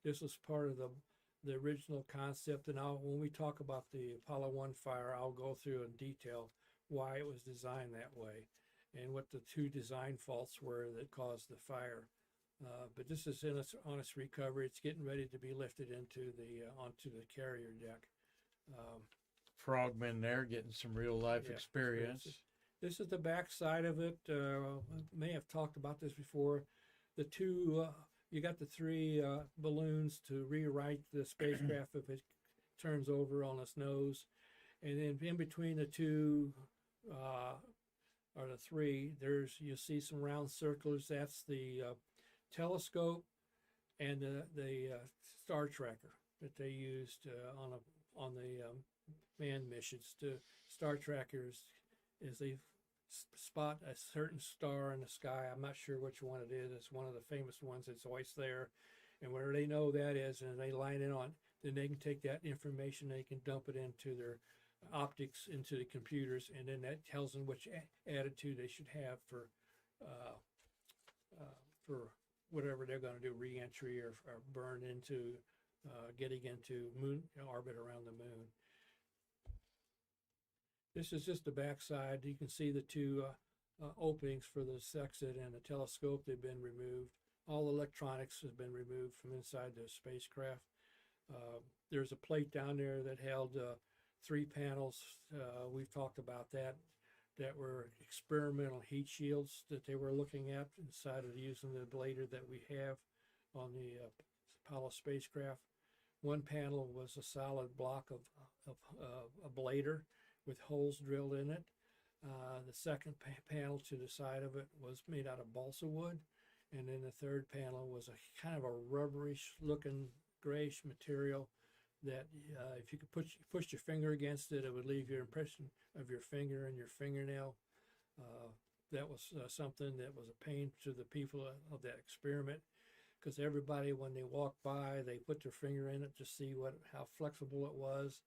This was part of the original concept. And when we talk about the Apollo 1 fire, I'll go through in detail why it was designed that way and what the two design faults were that caused the fire. But this is on its recovery. It's getting ready to be lifted onto the carrier deck. Frogmen there getting some real life experience. This is the back side of it. May have talked about this before. The two, you got the three balloons to rewrite the spacecraft if it turns over on its nose. And then in between the two, or the three, you'll see some round circles. That's the telescope and the star tracker that they used on the manned missions. To star trackers is they spot a certain star in the sky. I'm not sure which one it is. It's one of the famous ones that's always there. And where they know that is, and they line it on, then they can take that information, they can dump it into their optics, into the computers, and then that tells them which attitude they should have for whatever they're going to do, re-entry or burn into getting into moon orbit around the moon. This is just the backside. You can see the two openings for the exit and the telescope. They've been removed. All electronics has been removed from inside the spacecraft. There's a plate down there that held 3 panels. We've talked about that were experimental heat shields that they were looking at inside of using the blader that we have on the Apollo spacecraft. One panel was a solid block of a blader with holes drilled in it. The second panel to the side of it was made out of balsa wood. And then the third panel was a kind of a rubberish looking grayish material that if you could push your finger against it, it would leave your impression of your finger and your fingernail. That was something that was a pain to the people of that experiment, because everybody, when they walked by, they put their finger in it to see how flexible it was,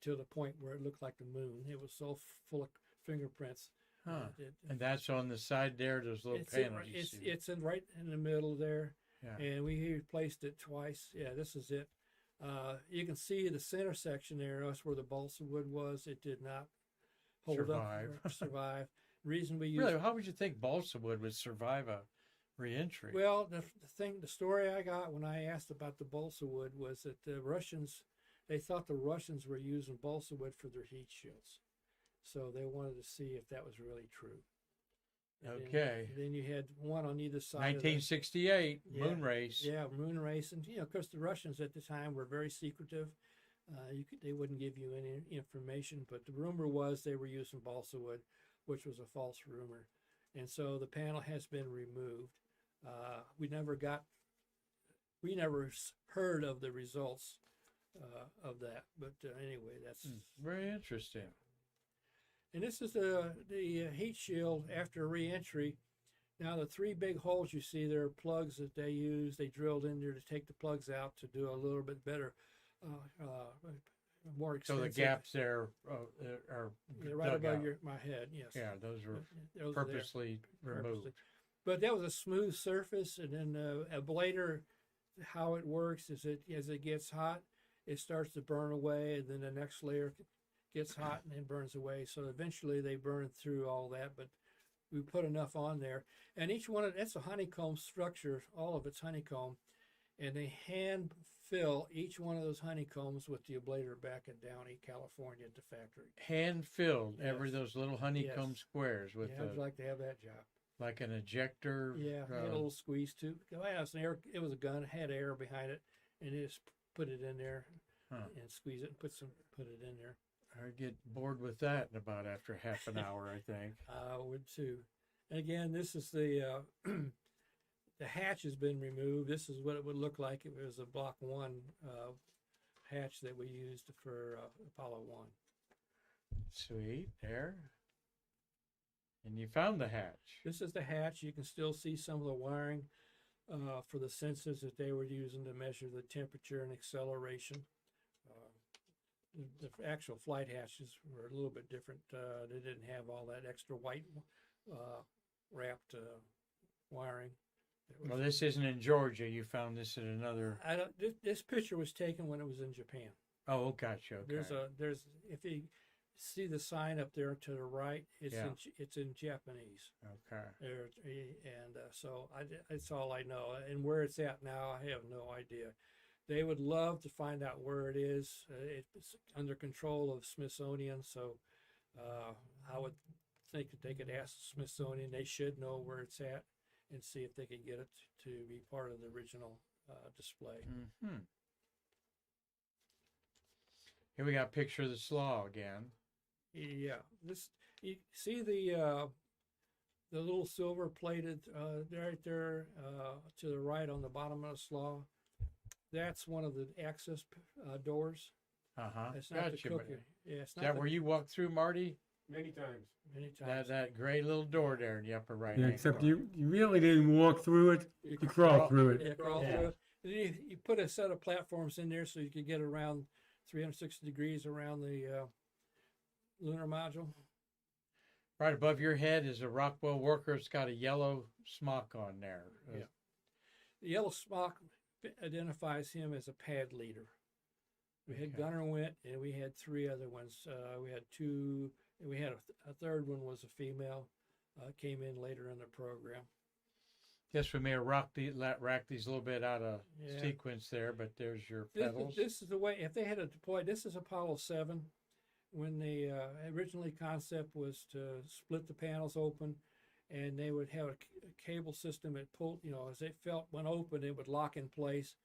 to the point where it looked like the moon. It was so full of fingerprints. Huh. And that's on the side there, those little panels. It's right in the middle there. Yeah. And we replaced it twice. Yeah, this is it. You can see the center section there. That's where the balsa wood was. It did not hold up or survive. Reason we used. Really, how would you think balsa wood would survive a re-entry? Well, the story I got when I asked about the balsa wood was that the Russians, they thought the Russians were using balsa wood for their heat shields. So they wanted to see if that was really true. And okay. Then you had one on either side. 1968, moon race. Yeah, moon race. And, of course, the Russians at the time were very secretive. They wouldn't give you any information. But the rumor was they were using balsa wood, which was a false rumor. And so the panel has been removed. We never heard of the results of that. But anyway, that's very interesting. And this is the heat shield after re-entry. Now the 3 big holes you see there are plugs that they use. They drilled in there to take the plugs out to do a little bit better, more expensive. So the gaps there are right above my head. Yes. Yeah, those were purposely removed. But that was a smooth surface, and then a blader. How it works is as it gets hot, it starts to burn away, and then the next layer gets hot and then burns away. So eventually they burn through all that, but we put enough on there. And each one of it's a honeycomb structure, all of it's honeycomb, and they hand fill each one of those honeycombs with the ablator back in Downey, California, at the factory. Hand filled every Yes. those little honeycomb Yes. squares with Yeah, I'd like to have that job. like an ejector. Yeah, had a little squeeze tube. It was a gun, it had air behind it, and they just put it in there and squeeze it and put it in there. I'd get bored with that in about after half an hour, I think. I would too. And again, this is the the hatch has been removed. This is what it would look like if it was a Block 1 hatch that we used for Apollo 1. Sweet, there. And you found the hatch. This is the hatch. You can still see some of the wiring for the sensors that they were using to measure the temperature and acceleration. The actual flight hatches were a little bit different. They didn't have all that extra white wrapped wiring. Well, this isn't in Georgia. You found this in another. This picture was taken when it was in Japan. Oh, gotcha. Okay. There's if you see the sign up there to the right, it's in Japanese. Okay. So that's all I know. And where it's at now, I have no idea. They would love to find out where it is. It's under control of Smithsonian, so I would think that they could ask the Smithsonian. They should know where it's at and see if they could get it to be part of the original display. Mm-hmm. Here we got a picture of the slaw again. Yeah, this you see the little silver plated right there to the right on the bottom of the slaw. That's one of the access doors. It's not Gotcha. the cooking. Yeah, it's Is not that where you walked through, Marty? Many times. many times. That gray little door there in the upper right. Yeah, except you really didn't walk through it. You crawled through it. Yeah, crawl Yeah. through it. And then you put a set of platforms in there so you could get around 360 degrees around the lunar module. Right above your head is a Rockwell worker. It's got a yellow smock on there. Yeah. The yellow smock identifies him as a pad leader. We had Okay. Gunner went, and we had 3 other ones. We had 2, and we had a third one was a female. Came in later in the program. Guess we may have racked these a little bit out of Yeah. sequence there, but there's your pedals. This is the way, if they had to deploy, this is Apollo 7. When the originally concept was to split the panels open, and they would have a cable system that pulled, as it went open, it would lock in place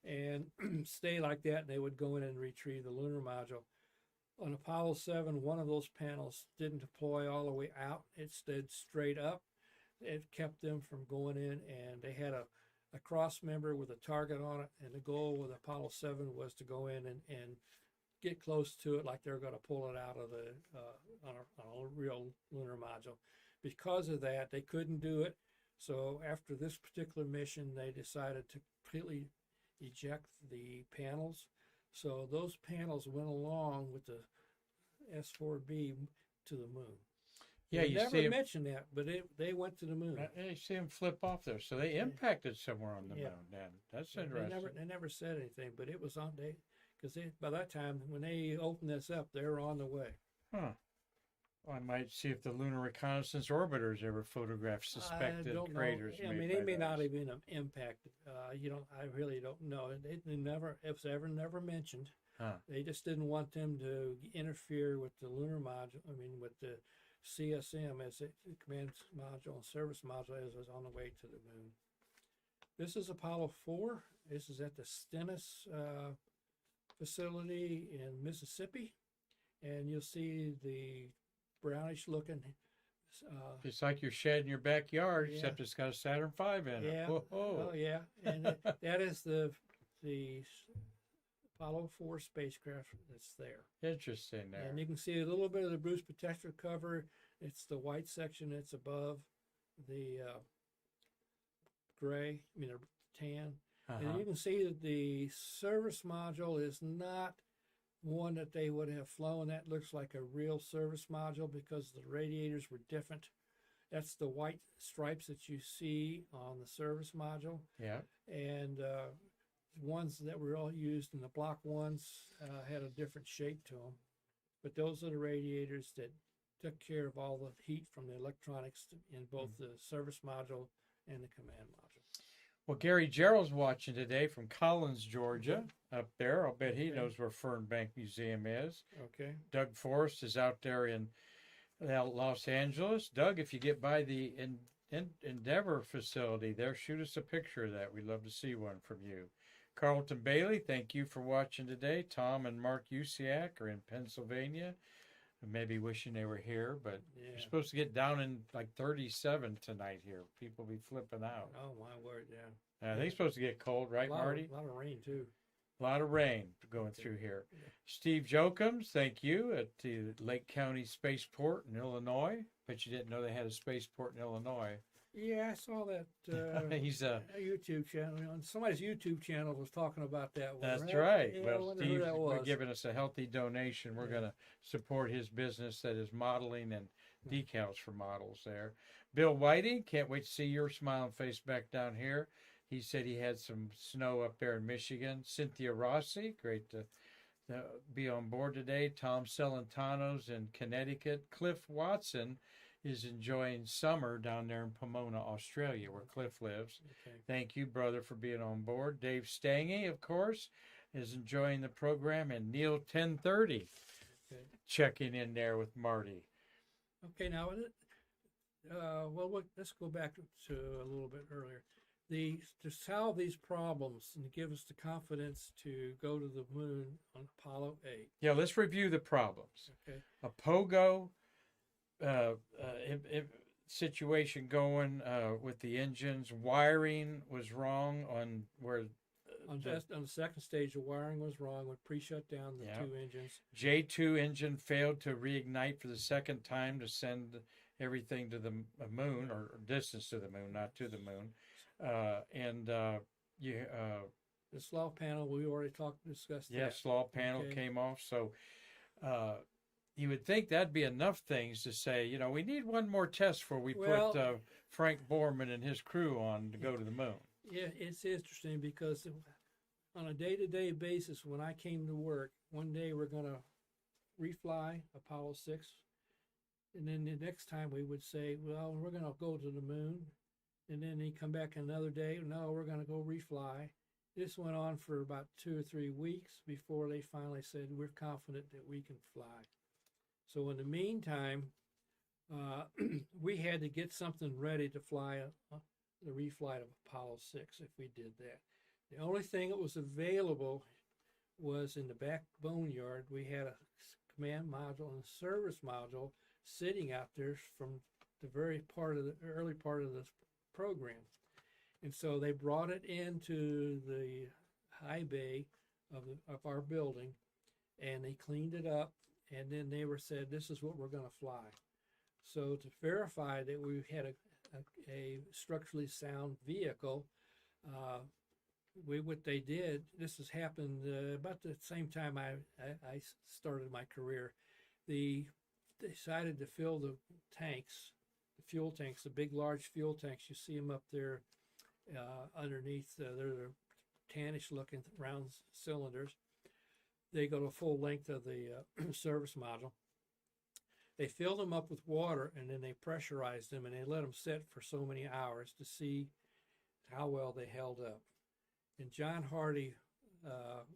and stay like that, and they would go in and retrieve the lunar module. On Apollo 7, one of those panels didn't deploy all the way out. It stood straight up. It kept them from going in, and they had a cross member with a target on it, and the goal with Apollo 7 was to go in and get close to it like they're going to pull it out of the on a real lunar module. Because of that, they couldn't do it. So after this particular mission, they decided to completely eject the panels. So those panels went along with the S4B to the moon. Yeah, they you never see 'em- they went to the moon. You see them flip off there, so they impacted somewhere on the Yeah. moon. Then that's They interesting. never said anything, but it was on because by that time when they opened this up, they were on the way. Huh. Well, I might see if the Lunar Reconnaissance Orbiters ever photographed suspected I don't craters. know. I mean, made they by may not those. have been impacted. I really don't know. It was ever never mentioned. Huh. They just didn't want them to interfere with the lunar module. I mean, with the CSM as the command module and service module as it was on the way to the moon. This is Apollo 4. This is at the Stennis facility in Mississippi, and you'll see the brownish looking. It's like your shed in your backyard, Yeah. except it's got a Saturn V in it. Yeah. Whoa. Oh yeah, and that is the Apollo 4 spacecraft that's there. Interesting there. And you can see a little bit of the Bruce protector cover. It's the white section that's above the the tan. And Uh-huh. you can see that the service module is not one that they would have flown. That looks like a real service module because the radiators were different. That's the white stripes that you see on the service module. Yeah. And ones that were all used in the Block 1s had a different shape to them. But those are the radiators that took care of all the heat from the electronics in both the service module and the command module. Well, Gary Gerald's watching today from Collins, Georgia, up there. I'll bet he knows where Fernbank Museum is. Okay. Doug Forrest is out there in Los Angeles. Doug, if you get by the Endeavor facility there, shoot us a picture of that. We'd love to see one from you. Carlton Bailey, thank you for watching today. Tom and Mark Usiak are in Pennsylvania. Maybe wishing they were here, but you're supposed to get down in like 37 tonight here. People be flipping out. Oh, my word, yeah. I think it's supposed to get cold, right, Marty? A lot of rain, too. A lot of rain going through here. Yeah. Steve Jokums, thank you, at the Lake County Spaceport in Illinois. Bet you didn't know they had a spaceport in Illinois. Yeah, I saw that. He's a YouTube channel. On somebody's YouTube channel was talking about that one. That's right. Yeah, well, Steve, we're giving us a healthy donation. We're going to support his business that is modeling and decals for models there. Bill Whiting, can't wait to see your smiling face back down here. He said he had some snow up there in Michigan. Cynthia Rossi, great to be on board today. Tom Celentanos in Connecticut. Cliff Watson is enjoying summer down there in Pomona, Australia, where Cliff lives. Okay. Thank you, brother, for being on board. Dave Stange, of course, is enjoying the program. And Neil 1030 checking in there with Marty. Okay, now, let's go back to a little bit earlier. To solve these problems and give us the confidence to go to the moon on Apollo 8. Yeah, let's review the problems. Okay. A pogo situation going with the engines. Wiring was wrong on where on the second stage. The wiring was wrong. We pre-shut down the two engines. J2 engine failed to reignite for the second time to send everything to the moon, or distance to the moon, not to the moon. The slaw panel we already discussed. Yeah, slaw panel came off. So you would think that'd be enough things to say, we need one more test before we put Frank Borman and his crew on to go to the moon. Yeah, it's interesting because on a day-to-day basis, when I came to work, one day we're going to refly Apollo 6. And then the next time we would say, well, we're going to go to the moon. And then he'd come back another day. No, we're going to go refly. This went on for about 2 or 3 weeks before they finally said, we're confident that we can fly. So in the meantime, we had to get something ready to fly the reflight of Apollo 6 if we did that. The only thing that was available was in the back boneyard. We had a command module and a service module sitting out there from the early part of the program. And so they brought it into the high bay of our building, and they cleaned it up, and then they said, this is what we're going to fly. So to verify that we had a structurally sound vehicle, what they did, this has happened about the same time I started my career. They decided to fill the tanks, the fuel tanks, the big large fuel tanks. You see them up there underneath. They're tannish looking round cylinders. They go to full length of the service module. They filled them up with water, and then they pressurized them, and they let them sit for so many hours to see how well they held up. And John Hardy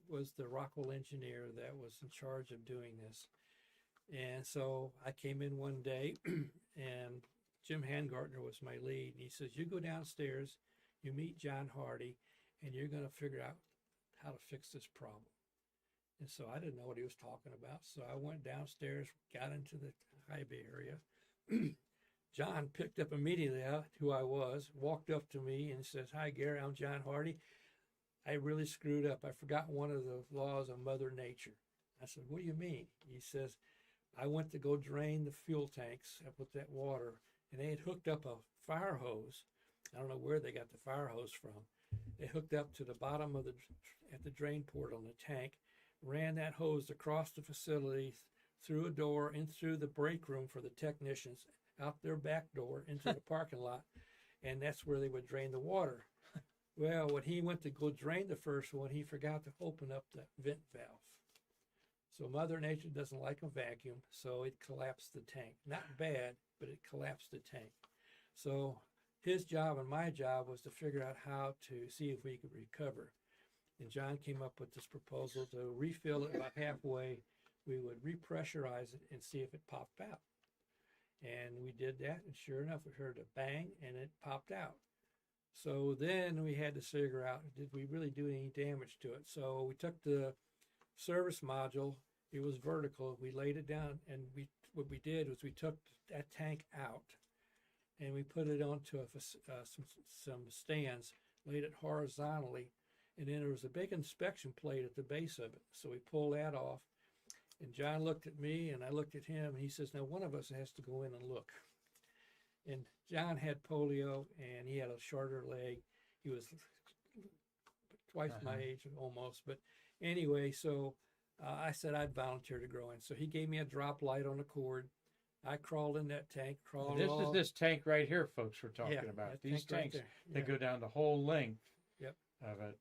was the Rockwell engineer that was in charge of doing this. And so I came in one day, and Jim Hangartner was my lead. And he says, you go downstairs, you meet John Hardy, and you're going to figure out how to fix this problem. And so I didn't know what he was talking about. So I went downstairs, got into the high bay area. John picked up immediately who I was, walked up to me and says, hi, Gary, I'm John Hardy. I really screwed up. I forgot one of the laws of Mother Nature. I said, what do you mean? He says, I went to go drain the fuel tanks with that water, and they had hooked up a fire hose. I don't know where they got the fire hose from. They hooked up to the bottom of at the drain port on the tank, ran that hose across the facility, through a door, in through the break room for the technicians, out their back door into the parking lot, and that's where they would drain the water. Well, when he went to go drain the first one, he forgot to open up the vent valve. So Mother Nature doesn't like a vacuum, so it collapsed the tank. Not bad, but it collapsed the tank. So his job and my job was to figure out how to see if we could recover. And John came up with this proposal to refill it about halfway. We would repressurize it and see if it popped out. And we did that, and sure enough, we heard a bang, and it popped out. So then we had to figure out, did we really do any damage to it? So we took the service module. It was vertical. We laid it down, and what we did was we took that tank out, and we put it onto some stands, laid it horizontally, and then there was a big inspection plate at the base of it. So we pulled that off, and John looked at me, and I looked at him, and he says, now one of us has to go in and look. And John had polio, and he had a shorter leg. He was twice my age almost. But anyway, so I said I'd volunteer to go in. So he gave me a drop light on the cord. I crawled in that tank, This is this tank right here, folks, we're talking about. These tanks, they go down the whole length of it.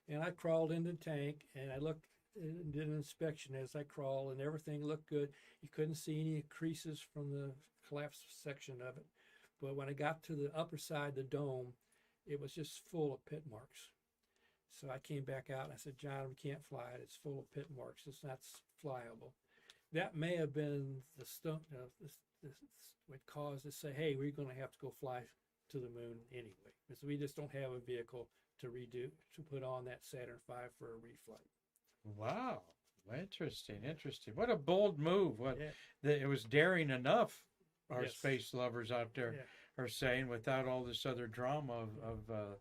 And I crawled in the tank, and I looked and did an inspection as I crawled, and everything looked good. You couldn't see any creases from the collapsed section of it. But when I got to the upper side, the dome, it was just full of pit marks. So I came back out and I said, John, we can't fly it. It's full of pit marks. It's not flyable. That may have been the stunt, what caused us to say, hey, we're going to have to go fly to the moon anyway, because we just don't have a vehicle to put on that Saturn V for a reflight. Wow. Interesting. What a bold move. It was daring enough, our space lovers out there are saying, without all this other drama of the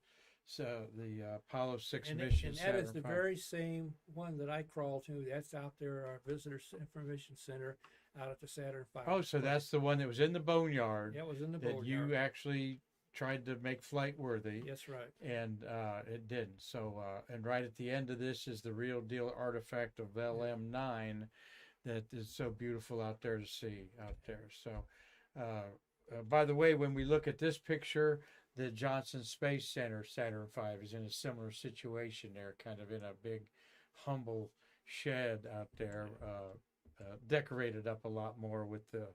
Apollo 6 mission. And that is the very same one that I crawled to. That's out there, our Visitor Information Center out at the Saturn V. Oh, so that's the one that was in the boneyard. Yeah, it was in the boneyard. That you actually tried to make flight worthy. Yes, right. And it didn't. So, and right at the end of this is the real deal artifact of LM9 that is so beautiful out there to see out there. So, by the way, when we look at this picture, the Johnson Space Center, Saturn V, is in a similar situation there, kind of in a big, humble shed out there, decorated up a lot more with the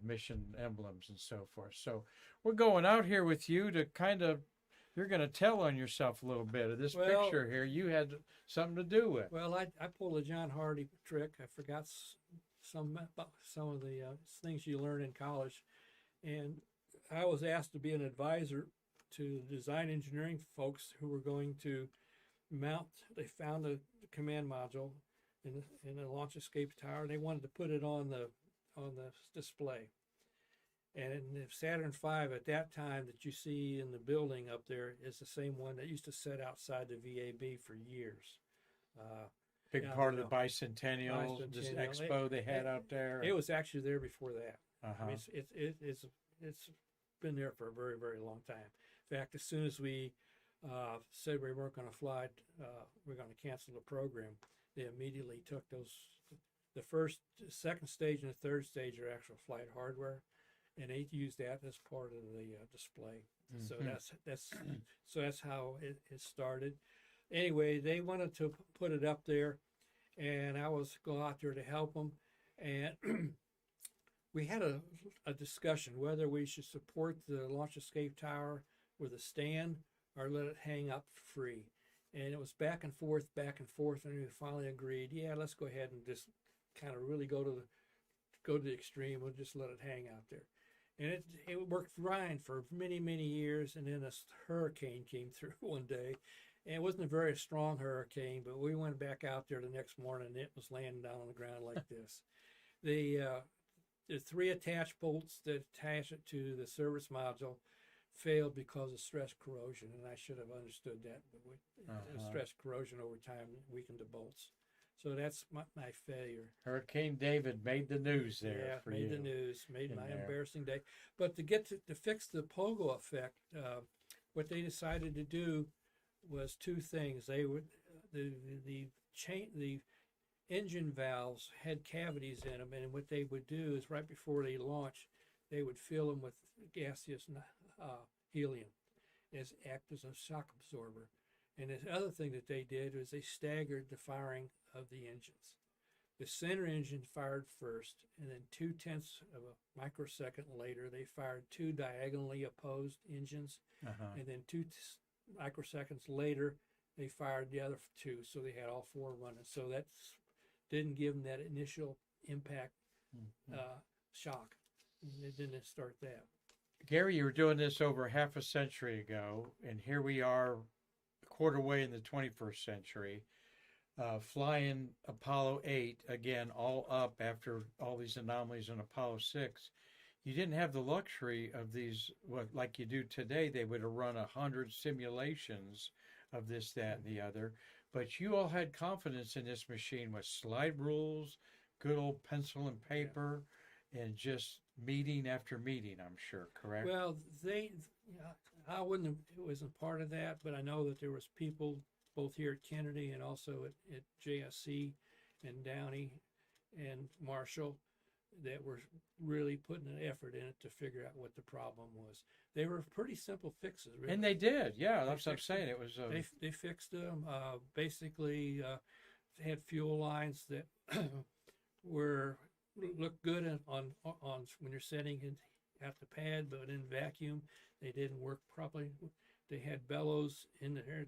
mission emblems and so forth. So we're going out here with you to kind of, you're going to tell on yourself a little bit of this picture here. You had something to do with. Well, I pulled a John Hardy trick. I forgot some of the things you learn in college. And I was asked to be an advisor to design engineering folks who were going to mount. They found a command module in the launch escape tower. They wanted to put it on the display. And the Saturn V at that time that you see in the building up there is the same one that used to sit outside the VAB for years. Big part of the bicentennial, this expo they had out there. It was actually there before that. Uh-huh. I mean, it's been there for a very, very long time. In fact, as soon as we said we weren't going to fly, we're going to cancel the program, they immediately took the second stage and the third stage are actual flight hardware, and they used that as part of the display. Mm-hmm. So that's how it started. Anyway, they wanted to put it up there, and I was going out there to help them, and we had a discussion whether we should support the launch escape tower with a stand or let it hang up free. And it was back and forth, and we finally agreed, yeah, let's go ahead and just kind of really go to the extreme. We'll just let it hang out there. And it worked fine for many, many years, and then a hurricane came through one day. And it wasn't a very strong hurricane, but we went back out there the next morning, and it was laying down on the ground like this. The three attached bolts that attach it to the service module failed because of stress corrosion, and I should have understood that. But stress corrosion over time weakened the bolts. So that's my failure. Hurricane David made the news there for you. Made the news, made my embarrassing day. But to fix the pogo effect, what they decided to do was two things. They would the engine valves had cavities in them, and what they would do is right before they launch, they would fill them with gaseous helium, act as a shock absorber. And the other thing that they did was they staggered the firing of the engines. The center engine fired first, and then 0.2 of a microsecond later, they fired two diagonally opposed engines, and then 2 microseconds later, they fired the other two, so they had all four running. So that didn't give them that initial impact shock. And it didn't start that. Gary, you were doing this over half a century ago, and here we are, a quarter way in the 21st century, flying Apollo 8 again, all up after all these anomalies on Apollo 6. You didn't have the luxury of these, like you do today. They would have run 100 simulations of this, that, and the other. But you all had confidence in this machine with slide rules, good old pencil and paper, and just meeting after meeting, I'm sure, correct? Well, I wasn't part of that, but I know that there was people both here at Kennedy and also at JSC and Downey and Marshall that were really putting an effort in it to figure out what the problem was. They were pretty simple fixes, really. And they did, yeah. That's what I'm saying. It was they fixed them. Basically, had fuel lines that looked good on when you're setting it at the pad, but in vacuum, they didn't work properly. They had bellows in the air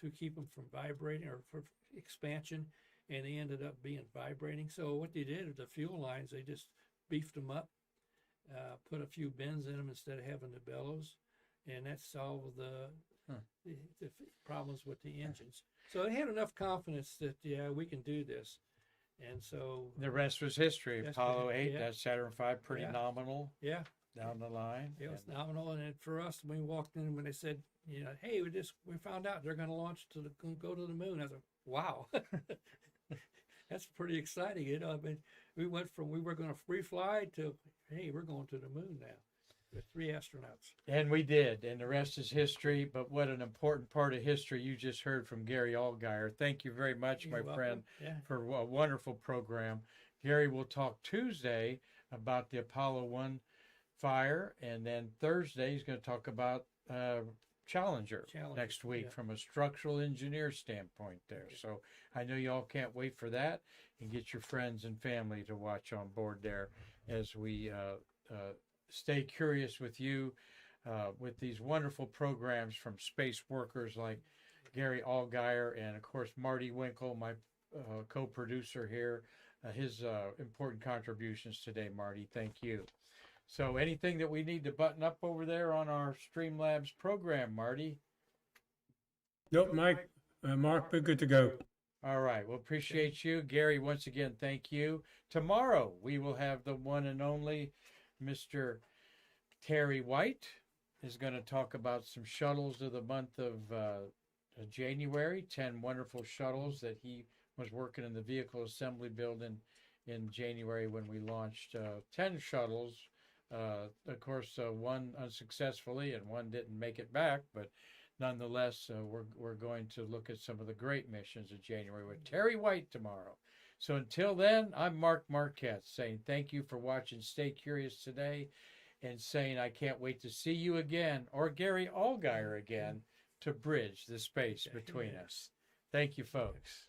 to keep them from vibrating or for expansion, and they ended up being vibrating. So what they did with the fuel lines, they just beefed them up, put a few bends in them instead of having the bellows, and that solved the problems with the engines. So they had enough confidence that, yeah, we can do this. And so the rest was history. Apollo 8, that Saturn V, pretty nominal. Yeah. Down the line. It was nominal. And for us, when we walked in, when they said, hey, we found out they're going to launch go to the moon. I was like, wow, that's pretty exciting. I mean, we went from we were going to free fly to, hey, we're going to the moon now with 3 astronauts. And we did, and the rest is history. But what an important part of history you just heard from Gary Allgire. Thank you very much, my friend, for a wonderful program. Gary will talk Tuesday about the Apollo 1 fire, and then Thursday he's going to talk about Challenger next week from a structural engineer standpoint there. So I know you all can't wait for that, and get your friends and family to watch on board there as we stay curious with you with these wonderful programs from space workers like Gary Allgire and, of course, Marty Winkle, my co-producer here. His important contributions today, Marty. Thank you. So anything that we need to button up over there on our Streamlabs program, Marty? Nope, Mike. Mark, we're good to go. All right. Well, appreciate you. Gary, once again, thank you. Tomorrow, we will have the one and only Mr. Terry White is going to talk about some shuttles of the month of January, 10 wonderful shuttles that he was working in the vehicle assembly building in January when we launched 10 shuttles. Of course, one unsuccessfully and one didn't make it back, but nonetheless, we're going to look at some of the great missions of January with Terry White tomorrow. So until then, I'm Mark Marquette saying thank you for watching Stay Curious today, and saying I can't wait to see you again, or Gary Allgire again, to bridge the space between us. Thank you, folks.